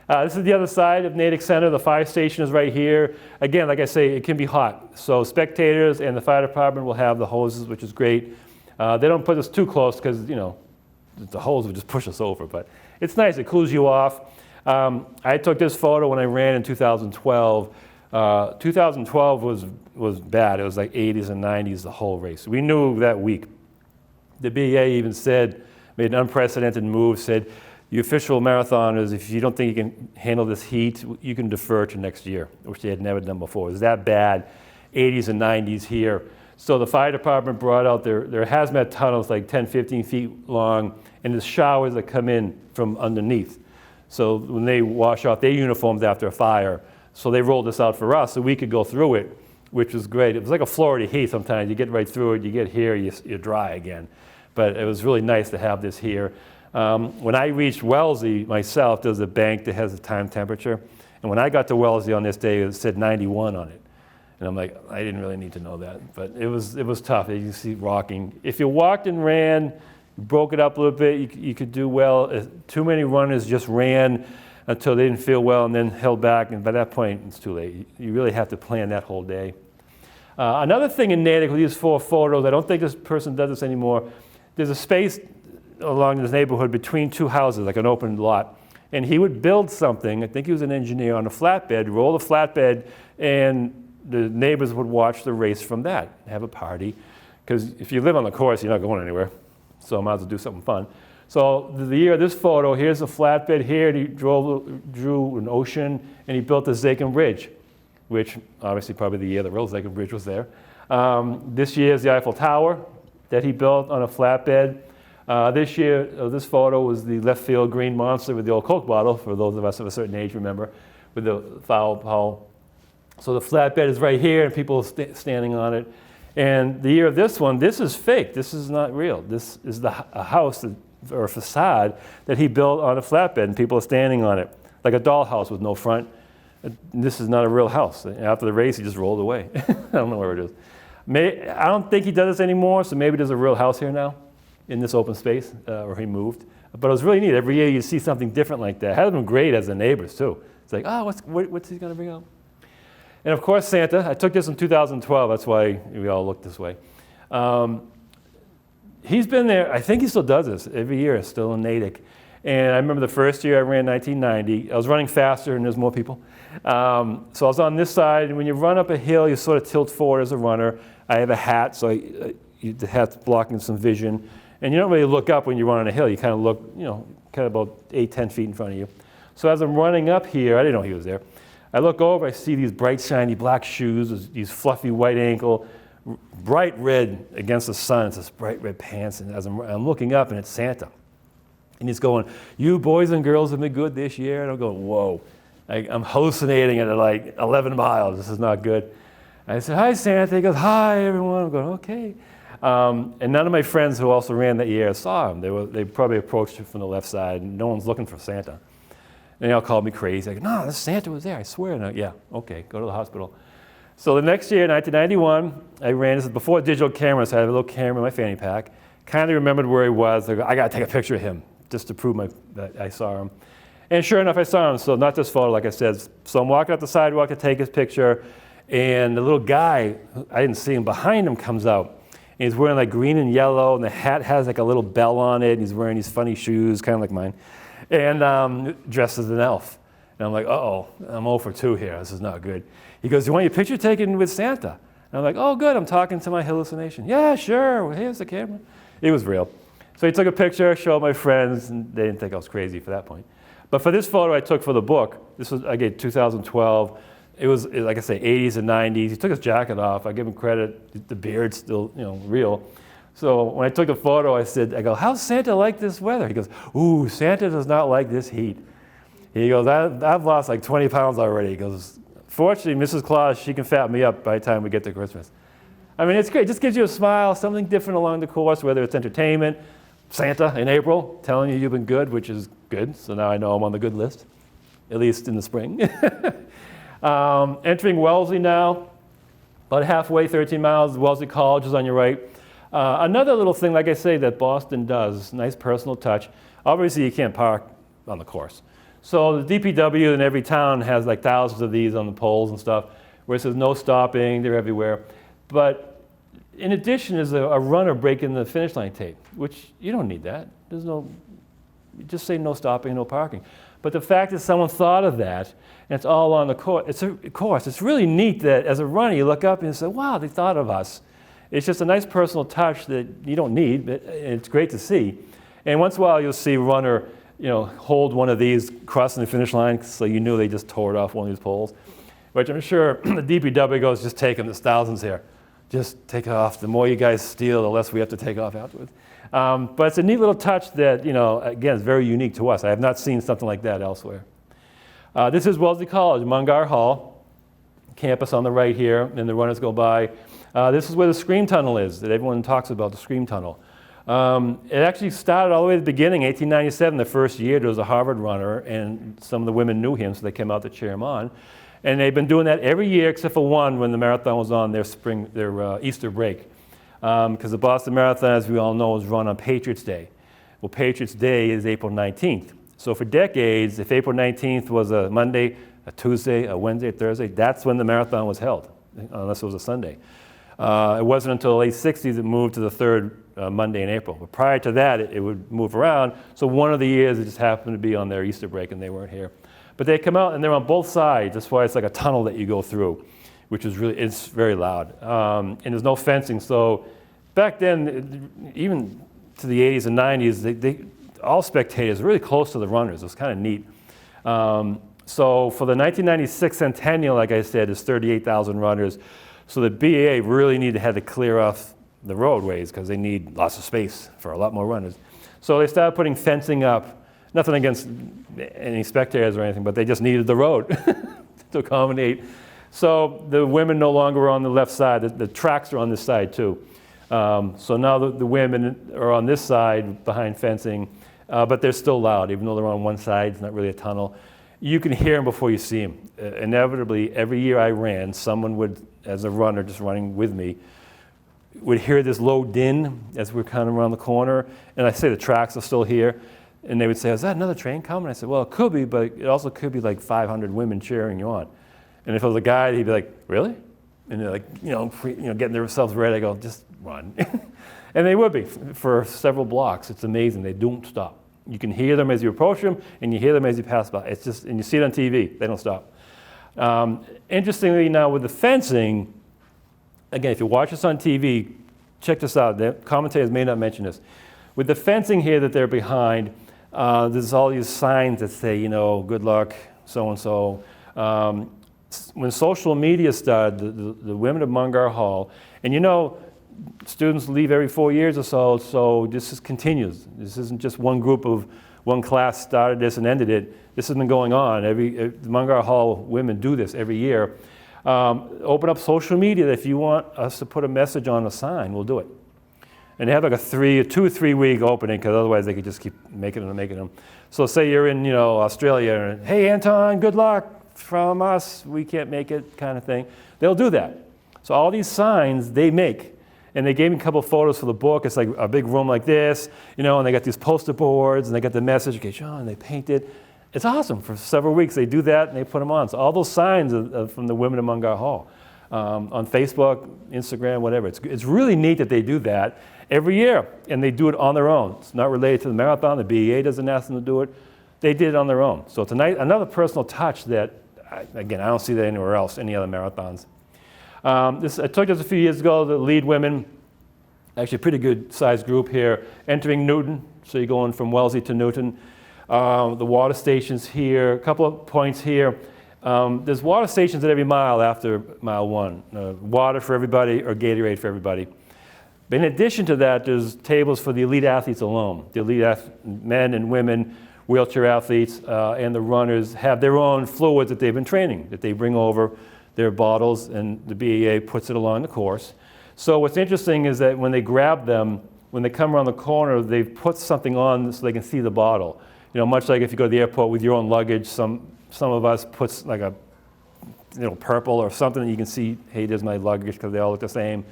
This is the other side of Natick Center. The fire station is right here. Again, like I say, it can be hot. So spectators and the fire department will have the hoses, which is great. They don't put us too close because, the hose would just push us over. But it's nice. It cools you off. I took this photo when I ran in 2012. 2012 was bad. It was like 80s and 90s the whole race. We knew that week. The BA even made an unprecedented move, said, "The official marathoners, if you don't think you can handle this heat, you can defer to next year," which they had never done before. It was that bad, 80s and 90s here. So the fire department brought out their hazmat tunnels like 10, 15 feet long, and there's showers that come in from underneath. So when they wash off their uniforms after a fire, so they rolled this out for us so we could go through it, which was great. It was like a Florida heat sometimes. You get right through it, you get here, you're dry again. But it was really nice to have this here. When I reached Wellesley myself, there's a bank that has a time temperature. And when I got to Wellesley on this day, it said 91 on it. And I'm like, I didn't really need to know that. But it was tough. You see rocking. If you walked and ran, broke it up a little bit, you could do well. Too many runners just ran until they didn't feel well and then held back. And by that point, it's too late. You really have to plan that whole day. Another thing in Natick with these 4 photos, I don't think this person does this anymore. There's a space along this neighborhood between 2 houses, like an open lot. And he would build something, I think he was an engineer, on a flatbed, roll the flatbed, and the neighbors would watch the race from that, have a party. Because if you live on the course, you're not going anywhere. So I might as well do something fun. So the year of this photo, here's a flatbed here, and he drew an ocean, and he built the Zakin Bridge, which obviously probably the year the real Zakin Bridge was there. This year is the Eiffel Tower that he built on a flatbed. This year, this photo was the left field green monster with the old Coke bottle, for those of us of a certain age remember, with the foul pole. So the flatbed is right here, and people standing on it. And the year of this one, this is fake. This is not real. This is a house or a facade that he built on a flatbed, and people are standing on it, like a dollhouse with no front. This is not a real house. After the race, he just rolled away. I don't know where it is. I don't think he does this anymore, so maybe there's a real house here now in this open space, or he moved. But it was really neat. Every year you see something different like that. It had been great as the neighbors, too. It's like, oh, what's he going to bring out? And of course, Santa. I took this in 2012. That's why we all look this way. He's been there. I think he still does this every year, still in Natick. And I remember the first year I ran 1990. I was running faster and there's more people. So I was on this side. And when you run up a hill, you sort of tilt forward as a runner. I have a hat, so the hat's blocking some vision. And you don't really look up when you run on a hill. You kind of look, kind of about 8, 10 feet in front of you. So as I'm running up here, I didn't know he was there. I look over, I see these bright, shiny black shoes, these fluffy white ankle, bright red against the sun. It's this bright red pants. And as I'm looking up, and it's Santa. And he's going, "You boys and girls have been good this year." And I'm going, whoa. I'm hallucinating at like 11 miles. This is not good. I said, hi, Santa. He goes, hi, everyone. I'm going, okay. And none of my friends who also ran that year saw him. They probably approached him from the left side, and no one's looking for Santa. And they all called me crazy. I go, no, Santa was there, I swear. And I, yeah, okay, go to the hospital. So the next year, 1991, I ran, this is before digital cameras, so I had a little camera in my fanny pack. Kind of remembered where he was. I go, I got to take a picture of him just to prove that I saw him. And sure enough, I saw him. So not this photo, like I said. So I'm walking up the sidewalk to take his picture, and the little guy, I didn't see him, behind him comes out. And he's wearing like green and yellow, and the hat has like a little bell on it, and he's wearing these funny shoes, kind of like mine, and dressed as an elf. And I'm like, uh-oh, I'm 0 for 2 here. This is not good. He goes, you want your picture taken with Santa? And I'm like, oh, good, I'm talking to my hallucination. Yeah, sure, well, here's the camera. It was real. So he took a picture, showed my friends, and they didn't think I was crazy for that point. But for this photo I took for the book, this was, again, 2012. It was, like I say, 80s and 90s. He took his jacket off. I give him credit. The beard's still, real. So when I took the photo, I go, how's Santa like this weather? He goes, ooh, Santa does not like this heat. He goes, I've lost like 20 pounds already. He goes, fortunately, Mrs. Claus, she can fatten me up by the time we get to Christmas. I mean, it's great. It just gives you a smile, something different along the course, whether it's entertainment, Santa in April telling you you've been good, which is good. So now I know I'm on the good list, at least in the spring. Entering Wellesley now, about halfway, 13 miles. Wellesley College is on your right. Another little thing, like I say, that Boston does, nice personal touch. Obviously, you can't park on the course. So the DPW in every town has like thousands of these on the poles and stuff, where it says no stopping, they're everywhere. But in addition is a runner breaking the finish line tape, which you don't need that. There's no, you just say no stopping, no parking. But the fact that someone thought of that, and it's all on the course, it's really neat that as a runner you look up and you say, wow, they thought of us. It's just a nice personal touch that you don't need, but it's great to see. And once in a while you'll see a runner, hold one of these crossing the finish line, so you knew they just tore it off one of these poles. Which I'm sure the DPW goes, just take them, there's thousands here. Just take it off. The more you guys steal, the less we have to take off afterwards. But it's a neat little touch that, again, is very unique to us. I have not seen something like that elsewhere. This is Wellesley College, Mungar Hall, campus on the right here, and the runners go by. This is where the Scream Tunnel is, that everyone talks about, the Scream Tunnel. It actually started all the way at the beginning, 1897, the first year. There was a Harvard runner, and some of the women knew him, so they came out to cheer him on. And they've been doing that every year except for one when the marathon was on their Easter break. Because the Boston Marathon, as we all know, is run on Patriots Day. Well, Patriots Day is April 19th. So for decades, if April 19th was a Monday, a Tuesday, a Wednesday, a Thursday, that's when the marathon was held, unless it was a Sunday. It wasn't until the late 60s it moved to the third Monday in April. But prior to that, it would move around. So one of the years, it just happened to be on their Easter break and they weren't here. But they come out and they're on both sides. That's why it's like a tunnel that you go through, which is really, it's very loud. And there's no fencing. So back then, even to the 80s and 90s, all spectators were really close to the runners. It was kind of neat. So for the 1996 centennial, like I said, is 38,000 runners. So the BAA really had to clear off the roadways because they need lots of space for a lot more runners. So they started putting fencing up. Nothing against any spectators or anything, but they just needed the road to accommodate. So the women no longer were on the left side. The tracks are on this side too. So now the women are on this side behind fencing, but they're still loud, even though they're on one side. It's not really a tunnel. You can hear them before you see them. Inevitably, every year I ran, someone would, as a runner just running with me, would hear this low din as we're kind of around the corner. And I say the tracks are still here. And they would say, is that another train coming? I said, well, it could be, but it also could be like 500 women cheering you on. And if it was a guy, he'd be like, really? And they're like, getting themselves ready. I go, just run. And they would be for several blocks. It's amazing. They don't stop. You can hear them as you approach them, and you hear them as you pass by. It's just, and you see it on TV. They don't stop. Interestingly, now with the fencing, again, if you watch this on TV, check this out. The commentators may not mention this. With the fencing here that they're behind, there's all these signs that say, good luck, so-and-so. When social media started, the women of Mungar Hall, and students leave every 4 years or so this continues. This isn't just one group of one class started this and ended it. This has been going on. The Mungar Hall women do this every year. Open up social media. If you want us to put a message on a sign, we'll do it. And they have like a 2 or 3 week opening, because otherwise they could just keep making them. So say you're in, Australia, and hey, Anton, good luck from us. We can't make it, kind of thing. They'll do that. So all these signs they make, and they gave me a couple of photos for the book. It's like a big room like this, and they got these poster boards, and they got the message. Okay, John, they paint it. It's awesome. For several weeks they do that, and they put them on. So all those signs are from the women in Mungar Hall, on Facebook, Instagram, whatever. It's really neat that they do that every year, and they do it on their own. It's not related to the marathon. The BEA doesn't ask them to do it. They did it on their own. So it's another personal touch that, again, I don't see that anywhere else, any other marathons. I took this a few years ago. The lead women, actually a pretty good sized group here, entering Newton. So you're going from Wellesley to Newton. The water stations here, a couple of points here. There's water stations at every mile after mile 1. Water for everybody or Gatorade for everybody. But in addition to that, there's tables for the elite athletes alone. The elite men and women, wheelchair athletes, and the runners have their own fluids that they've been training, that they bring over their bottles, and the BEA puts it along the course. So what's interesting is that when they grab them, when they come around the corner, they've put something on so they can see the bottle. Much like if you go to the airport with your own luggage, some of us puts like a purple or something that you can see, hey, there's my luggage, because they all look the same.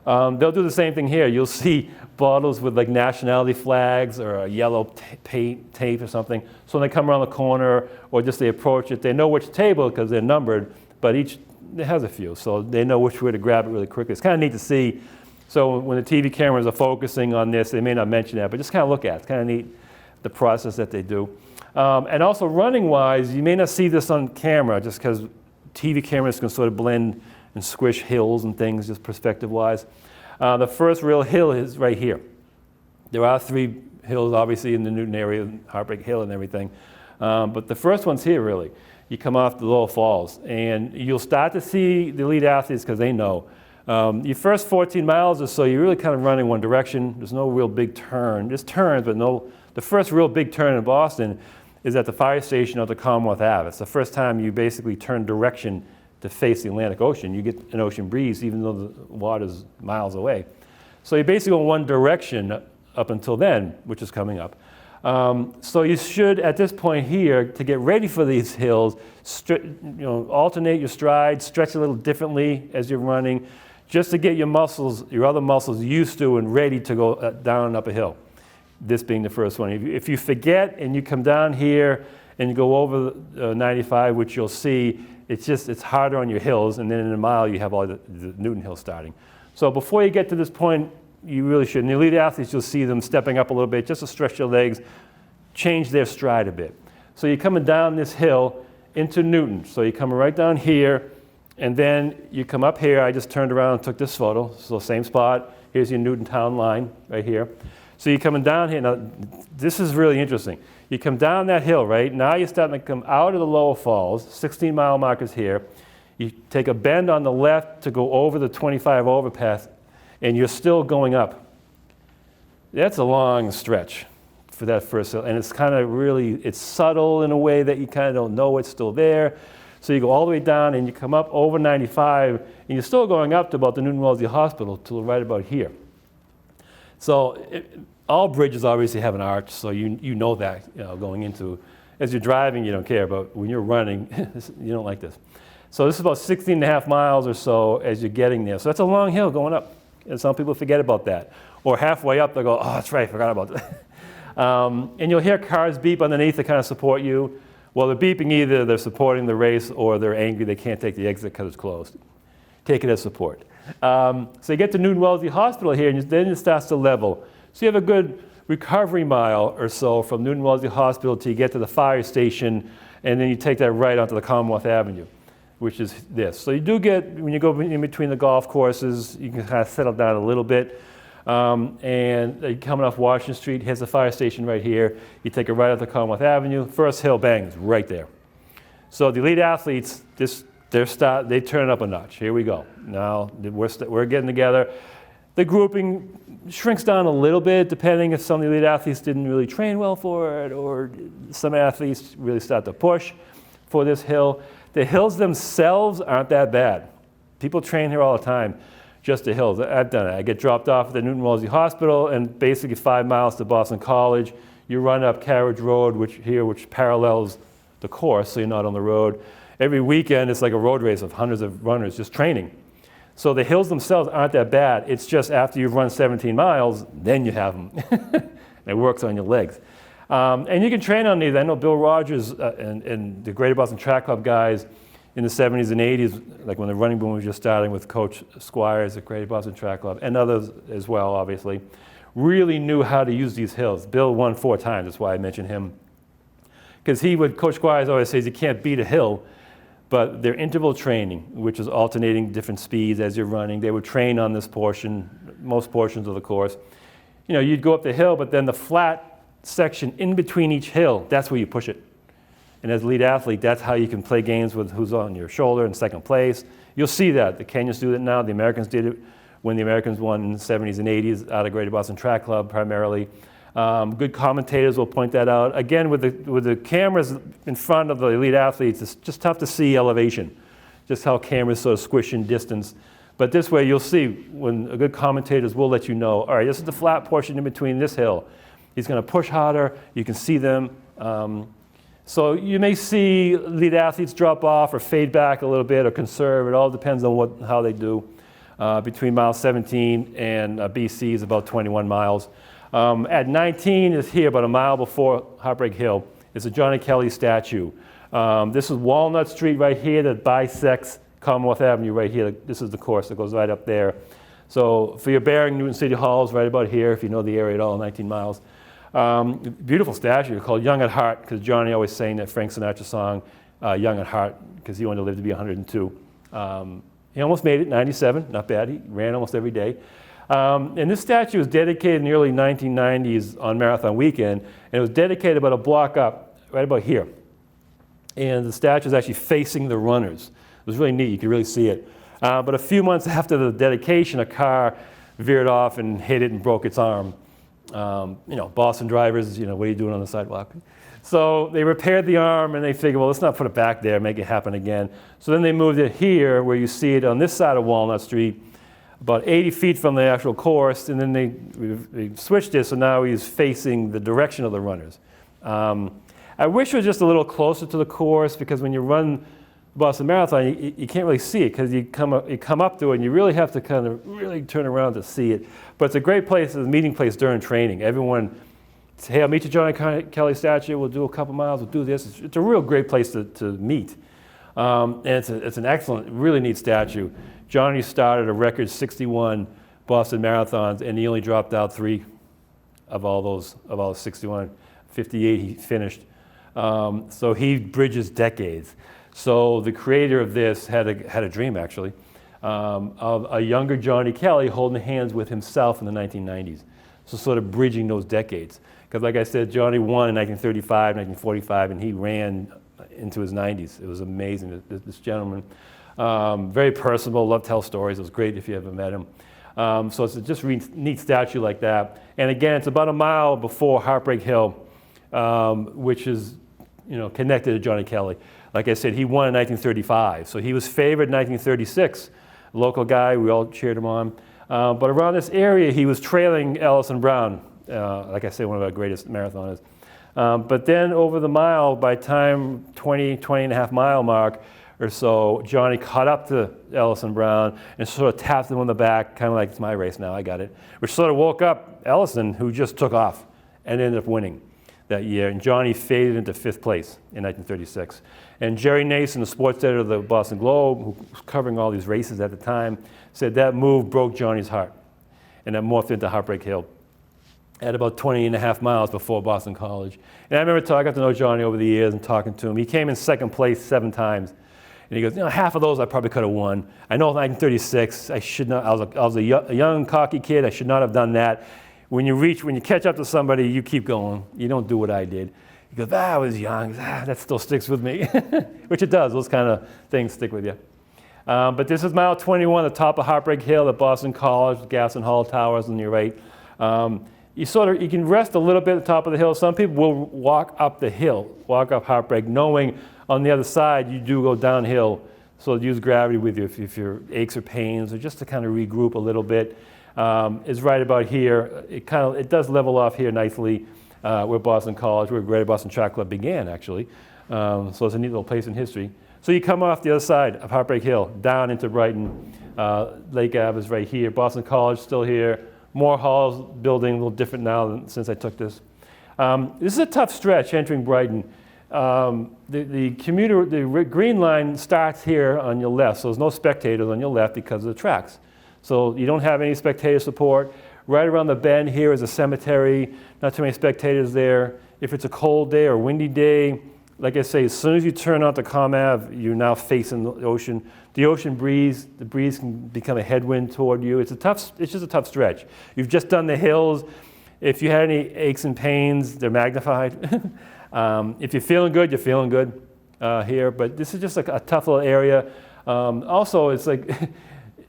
They'll do the same thing here. You'll see bottles with like nationality flags or a yellow tape or something. So when they come around the corner or just they approach it, they know which table because they're numbered, but each has a few, so they know which way to grab it really quickly. It's kind of neat to see. So when the TV cameras are focusing on this, they may not mention that, but just kind of look at it. It's kind of neat, the process that they do. And also running-wise, you may not see this on camera just because TV cameras can sort of blend and squish hills and things just perspective-wise. The first real hill is right here. There are 3 hills, obviously, in the Newton area, Heartbreak Hill and everything. But the first one's here, really. You come off the lower falls, and you'll start to see the elite athletes because they know. Your first 14 miles or so, you're really kind of running one direction. There's no real big turn. There's turns, but no. The first real big turn in Boston is at the fire station of the Commonwealth Ave. It's the first time you basically turn direction to face the Atlantic Ocean. You get an ocean breeze even though the water's miles away. So you're basically going one direction up until then, which is coming up. So you should, at this point here, to get ready for these hills, alternate your stride, stretch a little differently as you're running, just to get your other muscles used to and ready to go down and up a hill. This being the first one. If you forget and you come down here and you go over 95, which you'll see, it's harder on your hills, and then in a mile you have all the Newton Hill starting. So before you get to this point, you really should. In the elite athletes, you'll see them stepping up a little bit just to stretch their legs, change their stride a bit. So you're coming down this hill into Newton. So you're coming right down here, and then you come up here. I just turned around and took this photo. So same spot. Here's your Newton town line right here. So you're coming down here. Now, this is really interesting. You come down that hill, right? Now you're starting to come out of the lower falls, 16-mile markers here. You take a bend on the left to go over the 25 overpass, and you're still going up. That's a long stretch for that first hill, and it's kind of it's subtle in a way that you kind of don't know it's still there. So you go all the way down, and you come up over 95, and you're still going up to about the Newton Wellesley Hospital till right about here. So all bridges obviously have an arch, so you know that going into, as you're driving you don't care, but when you're running, you don't like this. So this is about 16 and a half miles or so as you're getting there. So that's a long hill going up, and some people forget about that. Or halfway up, they go, oh, that's right, I forgot about that. And you'll hear cars beep underneath to kind of support you. Well, they're beeping either they're supporting the race or they're angry they can't take the exit because it's closed. Take it as support. So you get to Newton Wellesley Hospital here, and then it starts to level. So you have a good recovery mile or so from Newton Wellesley Hospital till you get to the fire station, and then you take that right onto the Commonwealth Avenue, which is this. So you do get, when you go in between the golf courses, you can kind of settle down a little bit. And you're coming off Washington Street, here's the fire station right here. You take it right up the Commonwealth Avenue. First hill, bang, is right there. So the elite athletes, they turn it up a notch. Here we go. Now we're getting together. The grouping shrinks down a little bit depending if some of the elite athletes didn't really train well for it, or some athletes really start to push for this hill. The hills themselves aren't that bad. People train here all the time, just the hills. I've done it. I get dropped off at the Newton Wellesley Hospital, and basically 5 miles to Boston College. You run up Carriage Road, which parallels the course, so you're not on the road. Every weekend, it's like a road race of hundreds of runners just training. So the hills themselves aren't that bad. It's just after you've run 17 miles, then you have them. It works on your legs. And you can train on these. I know Bill Rogers and the Greater Boston Track Club guys in the 70s and 80s, like when the running boom was just starting with Coach Squires at Greater Boston Track Club, and others as well, obviously, really knew how to use these hills. Bill won 4 times. That's why I mentioned him. Because Coach Squires always says you can't beat a hill, but their interval training, which is alternating different speeds as you're running, they would train on this portion, most portions of the course. You know, you'd go up the hill, but then the flat section in between each hill, that's where you push it. And as a lead athlete, that's how you can play games with who's on your shoulder in second place. You'll see that. The Kenyans do it now. The Americans did it when the Americans won in the 70s and 80s out of Greater Boston Track Club primarily. Good commentators will point that out. Again, with the cameras in front of the elite athletes, it's just tough to see elevation, just how cameras sort of squish in distance. But this way, you'll see when good commentators will let you know, all right, this is the flat portion in between this hill. He's going to push harder. You can see them. So you may see elite athletes drop off or fade back a little bit or conserve. It all depends on how they do. Between mile 17 and BC is about 21 miles. At 19 is here, about a mile before Heartbreak Hill. It's a Johnny Kelley statue. This is Walnut Street right here that bisects Commonwealth Avenue right here. This is the course that goes right up there. So for your bearing, Newton City Hall is right about here, if you know the area at all, 19 miles. Beautiful statue called Young at Heart, because Johnny always sang that Frank Sinatra song, Young at Heart, because he wanted to live to be 102. He almost made it, 97, not bad. He ran almost every day. And this statue was dedicated in the early 1990s on Marathon Weekend, and it was dedicated about a block up, right about here. And the statue is actually facing the runners. It was really neat, you could really see it. But a few months after the dedication, a car veered off and hit it and broke its arm. Boston drivers, what are you doing on the sidewalk? So they repaired the arm and they figured, well, let's not put it back there, make it happen again. So then they moved it here, where you see it on this side of Walnut Street, about 80 feet from the actual course, and then they switched it, so now he's facing the direction of the runners. I wish it was just a little closer to the course, because when you run the Boston Marathon, you can't really see it, because you come up to it, and you really have to kind of really turn around to see it. But it's a great place, it's a meeting place during training. Everyone says, hey, I'll meet you at Johnny Kelley statue, we'll do a couple miles, we'll do this. It's a real great place to meet. And it's an excellent, really neat statue. Johnny started a record 61 Boston marathons, and he only dropped out 3 of all those 61. 58 he finished. So he bridges decades. So the creator of this had a dream, actually, of a younger Johnny Kelley holding hands with himself in the 1990s. So sort of bridging those decades. Because like I said, Johnny won in 1935, 1945, and he ran into his 90s. It was amazing, this gentleman. Very personable, loved to tell stories. It was great if you ever met him. So it's just a neat statue like that. And again, it's about a mile before Heartbreak Hill, which is connected to Johnny Kelley. Like I said, he won in 1935. So he was favored in 1936. A local guy, we all cheered him on. But around this area, he was trailing Ellison Brown, like I said, one of our greatest marathoners. But then over the mile, by time 20 and a half mile mark or so, Johnny caught up to Ellison Brown and sort of tapped him on the back, kind of like, it's my race now, I got it. Which sort of woke up Ellison, who just took off and ended up winning that year. And Johnny faded into 5th place in 1936. And Jerry Nason, the sports editor of the Boston Globe, who was covering all these races at the time, said that move broke Johnny's heart. And that morphed into Heartbreak Hill at about 20 and a half miles before Boston College. And I remember I got to know Johnny over the years and talking to him. He came in 2nd place 7 times. And he goes, half of those I probably could have won. I know in 1936, I should not, I was a young, cocky kid, I should not have done that. When you catch up to somebody, you keep going. You don't do what I did. He goes, I was young, that still sticks with me. Which it does, those kind of things stick with you. But this is mile 21, the top of Heartbreak Hill at Boston College, Gas and Hall Towers on your right. You can rest a little bit at the top of the hill. Some people will walk up the hill, walk up Heartbreak, knowing on the other side you do go downhill. So use gravity with you if your aches or pains, or just to kind of regroup a little bit. Is right about here. It does level off here nicely. Where Boston College, where Greater Boston Track Club began, actually. So it's a neat little place in history. So you come off the other side of Heartbreak Hill, down into Brighton. Lake Ave is right here. Boston College still here. Moore Hall's building, a little different now since I took this. This is a tough stretch entering Brighton. The green line starts here on your left, so there's no spectators on your left because of the tracks. So you don't have any spectator support. Right around the bend here is a cemetery, not too many spectators there. If it's a cold day or windy day, like I say, as soon as you turn onto Comm Ave, you're now facing the ocean. The ocean breeze, the breeze can become a headwind toward you. It's just a tough stretch. You've just done the hills. If you had any aches and pains, they're magnified. If you're feeling good, you're feeling good here. But this is just a tough little area. Also, it's like,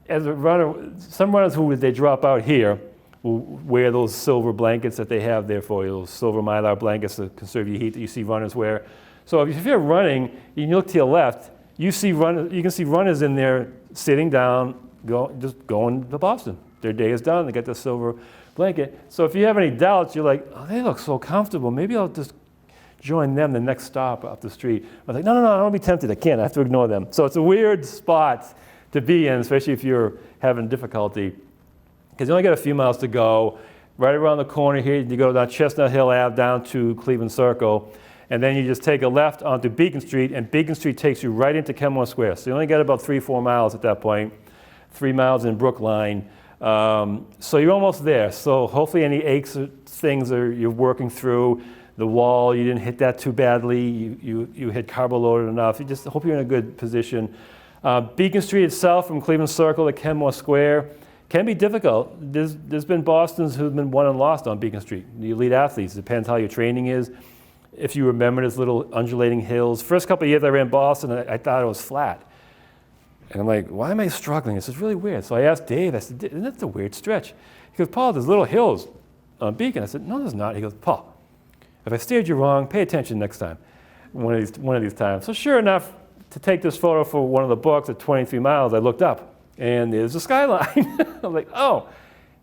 as a runner, some runners who they drop out here will wear those silver blankets that they have there for you, those silver mylar blankets to conserve your heat that you see runners wear. So if you're running, and you look to your left, you can see runners in there sitting down, just going to Boston. Their day is done. They got the silver blanket. So if you have any doubts, you're like, oh, they look so comfortable. Maybe I'll just join them the next stop up the street. I was like, no, I don't want to be tempted. I can't. I have to ignore them. So it's a weird spot to be in, especially if you're having difficulty, because you only got a few miles to go. Right around the corner here, you go down Chestnut Hill Ave down to Cleveland Circle, and then you just take a left onto Beacon Street, and Beacon Street takes you right into Kenmore Square. So you only got about 3-4 miles at that point, 3 miles in Brookline. So you're almost there. So hopefully any aches or things you're working through. The wall, you didn't hit that too badly. You hit carbo loaded enough. You just hope you're in a good position. Beacon Street itself, from Cleveland Circle to Kenmore Square, can be difficult. There's been Bostons who've been won and lost on Beacon Street. The elite athletes, depends how your training is. If you remember, there's little undulating hills. First couple of years I ran Boston, I thought it was flat. And I'm like, why am I struggling? This is really weird. So I asked Dave, I said, isn't that a weird stretch? He goes, Paul, there's little hills on Beacon. I said, no, there's not. He goes, Paul, if I steered you wrong, pay attention next time, one of these times. So sure enough, to take this photo for one of the books at 23 miles, I looked up, and there's the skyline. I'm like, oh,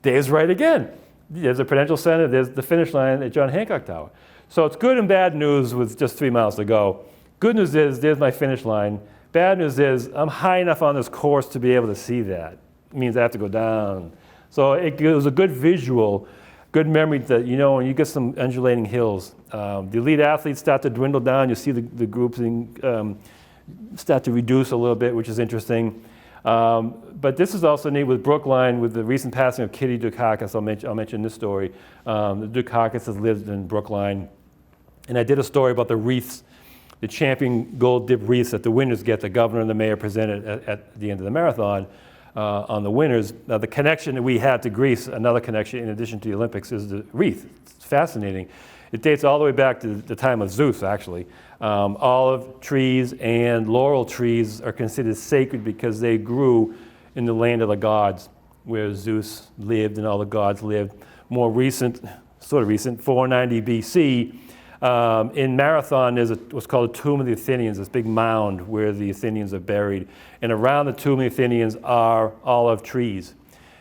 Dave's right again. There's the Prudential Center, there's the finish line at John Hancock Tower. So it's good and bad news with just 3 miles to go. Good news is, there's my finish line. Bad news is, I'm high enough on this course to be able to see that. It means I have to go down. So it was a good visual, good memory that, when you get some undulating hills, the elite athletes start to dwindle down. You see the groups start to reduce a little bit, which is interesting. But this is also neat with Brookline, with the recent passing of Kitty Dukakis. I'll mention this story. The Dukakis has lived in Brookline. And I did a story about the wreaths, the champion gold dip wreaths that the winners get. The governor and the mayor presented at the end of the marathon on the winners. Now, the connection that we had to Greece, another connection in addition to the Olympics, is the wreath. It's fascinating. It dates all the way back to the time of Zeus, actually. Olive trees and laurel trees are considered sacred because they grew in the land of the gods, where Zeus lived and all the gods lived. More recent, 490 BC, in Marathon, there's what's called a Tomb of the Athenians, this big mound where the Athenians are buried. And around the Tomb of the Athenians are olive trees.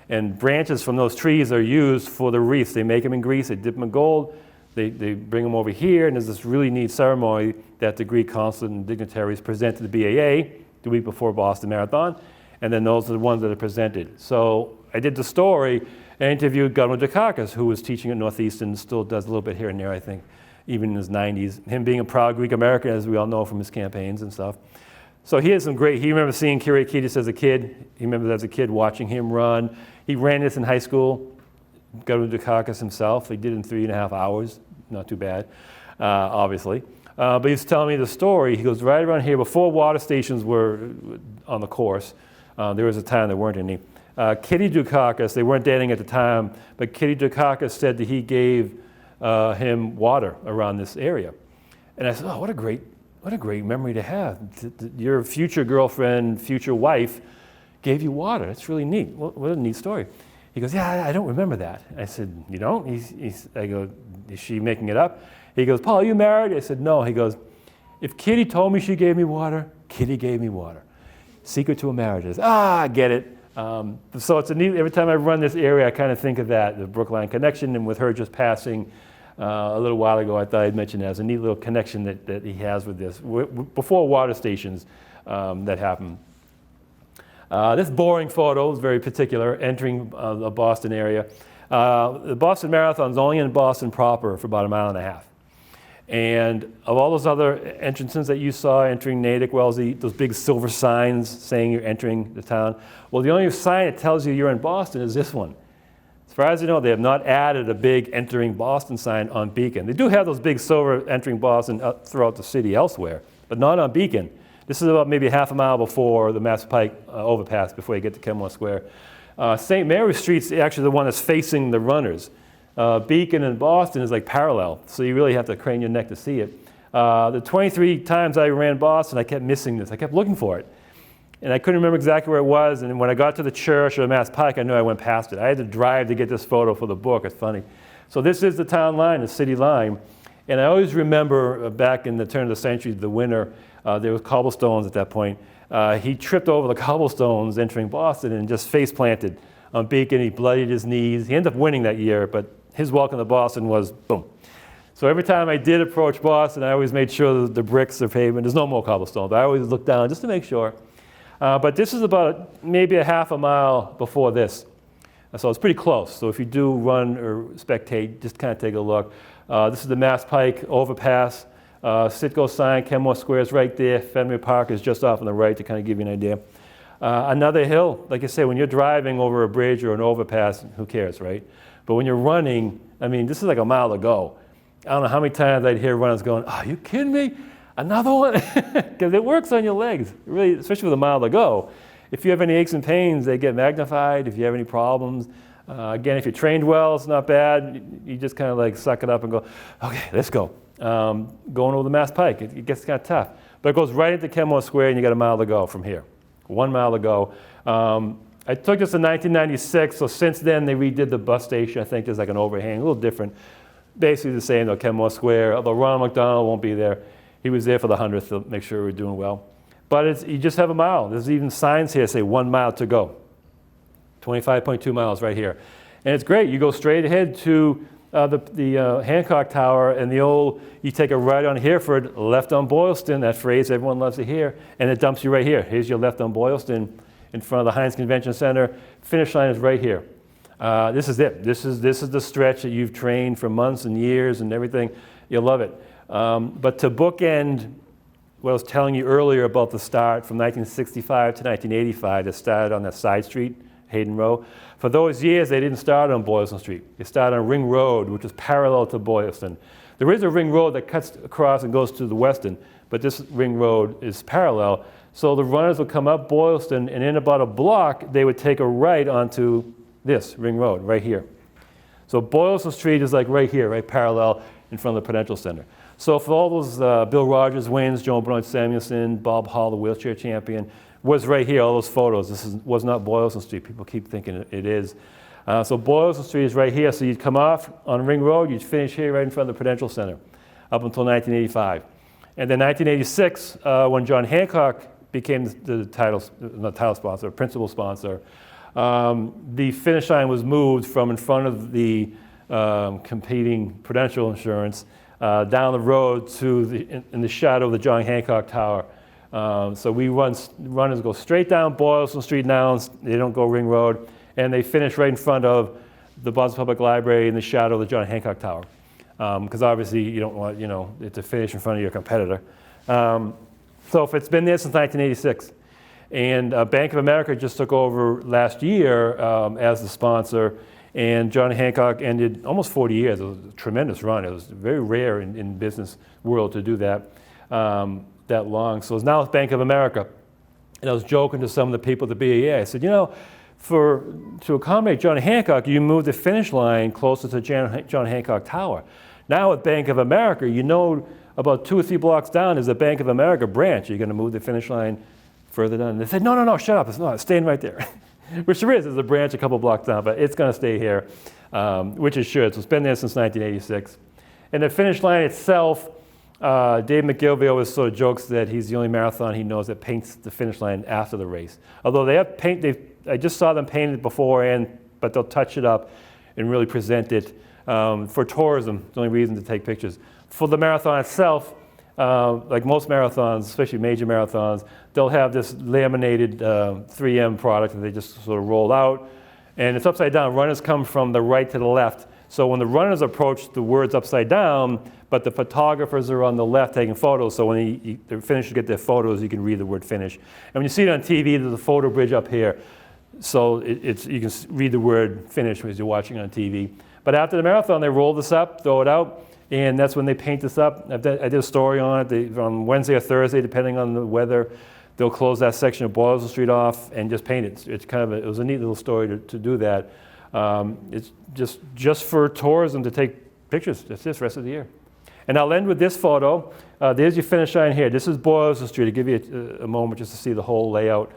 And branches from those trees are used for the wreaths. They make them in Greece, they dip them in gold, they bring them over here, and there's this really neat ceremony that the Greek consul and dignitaries present to the BAA the week before Boston Marathon, and then those are the ones that are presented. So I did the story and interviewed Governor Dukakis, who was teaching at Northeastern, still does a little bit here and there, I think, even in his 90s. Him being a proud Greek American, as we all know from his campaigns and stuff. So he remembers seeing Kyriakidis as a kid. He remembers as a kid watching him run. He ran this in high school. Governor Dukakis himself, they did it in 3.5 hours. Not too bad, obviously. But he's telling me the story. He goes, right around here, before water stations were on the course, there was a time there weren't any. Kitty Dukakis, they weren't dating at the time, but Kitty Dukakis said that he gave him water around this area. And I said, oh, what a great what a great memory to have. Your future girlfriend, future wife gave you water. That's really neat. What a neat story. He goes, yeah, I don't remember that. I said, you don't? I go, is she making it up? He goes, Paul, are you married? I said, no. He goes, if Kitty told me she gave me water, Kitty gave me water. Secret to a marriage is, I get it. So it's a neat, every time I run this area, I kind of think of that, the Brookline connection, and with her just passing a little while ago, I thought I'd mention that as a neat little connection that he has with this, before water stations that happen. This boring photo is very particular, entering the Boston area. The Boston Marathon is only in Boston proper for about 1.5 miles. And of all those other entrances that you saw entering Natick, Wellesley, those big silver signs saying you're entering the town, well, the only sign that tells you you're in Boston is this one. As far as I know, they have not added a big entering Boston sign on Beacon. They do have those big silver entering Boston throughout the city elsewhere, but not on Beacon. This is about maybe 1/2 mile before the Mass Pike overpass, before you get to Kenmore Square. St. Mary Street's actually the one that's facing the runners. Beacon and Boston is like parallel, so you really have to crane your neck to see it. The 23 times I ran Boston, I kept missing this. I kept looking for it. And I couldn't remember exactly where it was, and when I got to the church or the Mass Pike, I knew I went past it. I had to drive to get this photo for the book. It's funny. So this is the town line, the city line. And I always remember back in the turn of the century, the winter, there was cobblestones at that point. He tripped over the cobblestones entering Boston and just face planted on Beacon. He bloodied his knees. He ended up winning that year, but his welcome to Boston was boom. So every time I did approach Boston, I always made sure that the bricks are pavement. There's no more cobblestones. I always looked down just to make sure. But this is about maybe 1/2 mile before this. So it's pretty close. So if you do run or spectate, just kind of take a look. This is the Mass Pike overpass. Citgo sign, Kenmore Square is right there. Fenway Park is just off on the right to kind of give you an idea. Another hill, like I say, when you're driving over a bridge or an overpass, who cares, right? But when you're running, I mean, this is like 1 mile to go. I don't know how many times I'd hear runners going, are you kidding me? Another one? Because it works on your legs, really, especially with 1 mile to go. If you have any aches and pains, they get magnified. If you have any problems, again, if you're trained well, it's not bad. You just kind of like suck it up and go, okay, let's go. Going over the Mass Pike, it gets kind of tough. But it goes right into Kenmore Square, and you got 1 mile to go from here. 1 mile to go. I took this in 1996, so since then they redid the bus station. I think there's like an overhang, a little different. Basically the same though, Kenmore Square, although Ronald McDonald won't be there. He was there for the 100th to make sure we're doing well. But you just have 1 mile. There's even signs here that say 1 mile to go. 25.2 miles right here. And it's great. You go straight ahead to the Hancock Tower, and you take a right on Hereford, left on Boylston, that phrase everyone loves to hear, and it dumps you right here. Here's your left on Boylston in front of the Heinz Convention Center. Finish line is right here. This is it. This is the stretch that you've trained for months and years and everything. You'll love it. But to bookend what I was telling you earlier about the start from 1965 to 1985, that started on that side street, Hayden Row. For those years, they didn't start on Boylston Street. They started on Ring Road, which is parallel to Boylston. There is a Ring Road that cuts across and goes to the Weston, but this Ring Road is parallel. So the runners would come up Boylston, and in about a block, they would take a right onto this Ring Road right here. So Boylston Street is like right here, right parallel in front of the Prudential Center. So for all those Bill Rogers wins, Joan Benoit Samuelson, Bob Hall, the wheelchair champion, was right here, all those photos. This was not Boylston Street. People keep thinking it is. So Boylston Street is right here. So you'd come off on Ring Road, you'd finish here right in front of the Prudential Center up until 1985. And then 1986, when John Hancock became the principal sponsor, the finish line was moved from in front of the competing Prudential Insurance down the road to in the shadow of the John Hancock Tower. So runners go straight down Boylston Street now, they don't go Ring Road, and they finish right in front of the Boston Public Library in the shadow of the John Hancock Tower. Because obviously you don't want, it to finish in front of your competitor. So if it's been there since 1986. And Bank of America just took over last year as the sponsor, and John Hancock ended almost 40 years. It was a tremendous run. It was very rare in business world to do that that long. So it's now with Bank of America. And I was joking to some of the people at the BAA. I said, to accommodate John Hancock, you moved the finish line closer to John Hancock Tower. Now with Bank of America, about 2 or 3 blocks down is a Bank of America branch. You're going to move the finish line further down. And they said, no, shut up. It's not. It's staying right there. Which there is. There's a branch a couple blocks down, but it's going to stay here, which it should. So it's been there since 1986. And the finish line itself, Dave McGilvey always sort of jokes that he's the only marathon he knows that paints the finish line after the race. Although they have I just saw them paint it beforehand, but they'll touch it up and really present it for tourism. It's the only reason to take pictures. For the marathon itself, like most marathons, especially major marathons, they'll have this laminated 3M product that they just sort of roll out, and it's upside down. Runners come from the right to the left. So when the runners approach, the word's upside down, but the photographers are on the left taking photos. So when the finishers get their photos, you can read the word finish. And when you see it on TV, there's a photo bridge up here. So you can read the word finish as you're watching on TV. But after the marathon, they roll this up, throw it out, and that's when they paint this up. I did a story on it. On Wednesday or Thursday, depending on the weather, they'll close that section of Wellesley Street off and just paint it. It's kind of it was a neat little story to do that. It's just for tourism to take pictures. That's this rest of the year. And I'll end with this photo. There's your finish line here. This is Wellesley Street. To give you a moment just to see the whole layout.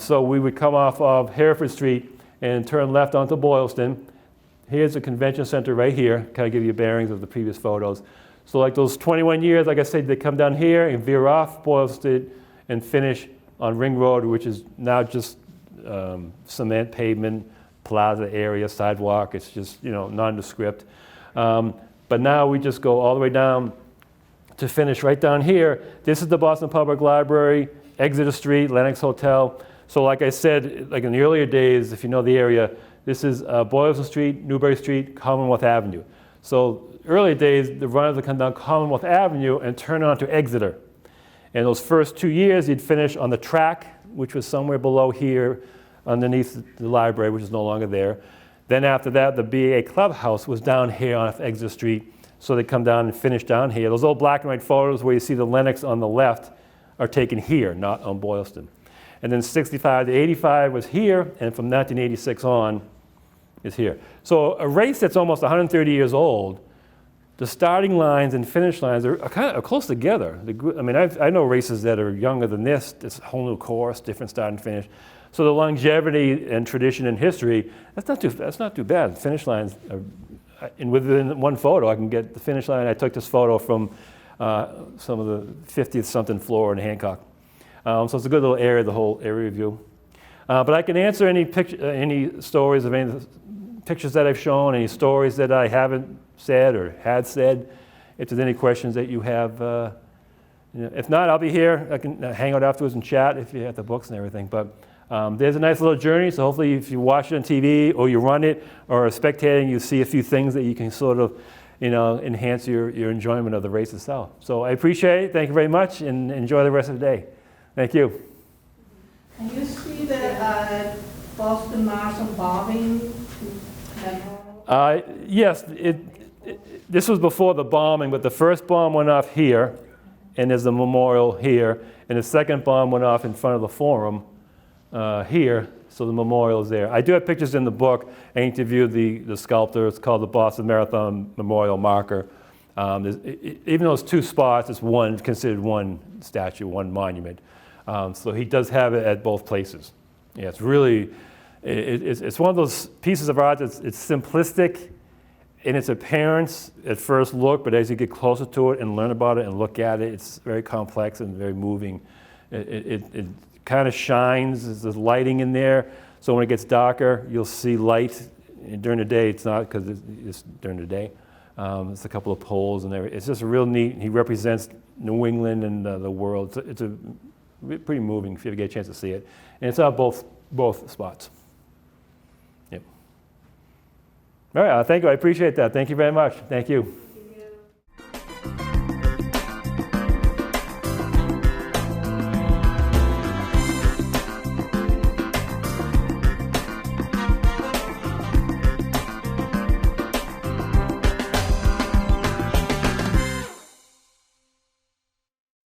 So we would come off of Hereford Street and turn left onto Boylston. Here's the convention center right here. Kind of give you bearings of the previous photos. So like those 21 years, like I said, they come down here and veer off Boylston and finish on Ring Road, which is now just cement pavement, plaza area, sidewalk. It's just, nondescript. But now we just go all the way down to finish right down here. This is the Boston Public Library, Exeter Street, Lenox Hotel. So like I said, like in the earlier days, if you know the area, this is Boylston Street, Newbury Street, Commonwealth Avenue. So early days, the runners would come down Commonwealth Avenue and turn onto Exeter. And those first 2 years, you'd finish on the track, which was somewhere below here, underneath the library, which is no longer there. Then after that, the BA Clubhouse was down here on Exeter Street, so they come down and finish down here. Those old black and white photos where you see the Lenox on the left are taken here, not on Boylston. And then 65 to 85 was here, and from 1986 on is here. So a race that's almost 130 years old, the starting lines and finish lines are kind of close together. I know races that are younger than this. It's a whole new course, different start and finish. So the longevity and tradition and history, that's not too bad. Finish lines, and within one photo, I can get the finish line. I took this photo from some of the 50th something floor in Hancock. So it's a good little area, the whole area view. But I can answer any stories of any pictures that I've shown, any stories that I haven't said or had said. If there's any questions that you have, if not, I'll be here. I can hang out afterwards and chat if you have the books and everything. But there's a nice little journey. So hopefully, if you watch it on TV or you run it or are spectating, you see a few things that you can sort of, enhance your enjoyment of the race itself. So I appreciate it. Thank you very much, and enjoy the rest of the day. Thank you. Can you see the Boston Marathon bombing? Yes, this was before the bombing, but the first bomb went off here, and there's a memorial here, and the second bomb went off in front of the Forum here, so the memorial is there. I do have pictures in the book. I interviewed the sculptor. It's called the Boston Marathon Memorial Marker. Even though it's 2 spots, it's considered one statue, one monument. So he does have it at both places. Yeah, it's really, it's one of those pieces of art that's it's simplistic in its appearance at first look, but as you get closer to it and learn about it and look at it, it's very complex and very moving. It kind of shines. There's lighting in there, so when it gets darker, you'll see light. And during the day, it's not because it's during the day. It's a couple of poles and everything. It's just real neat. He represents New England and the world. It's a pretty moving if you ever get a chance to see it. And it's on both spots. Yep. All right, thank you. I appreciate that. Thank you very much. Thank you.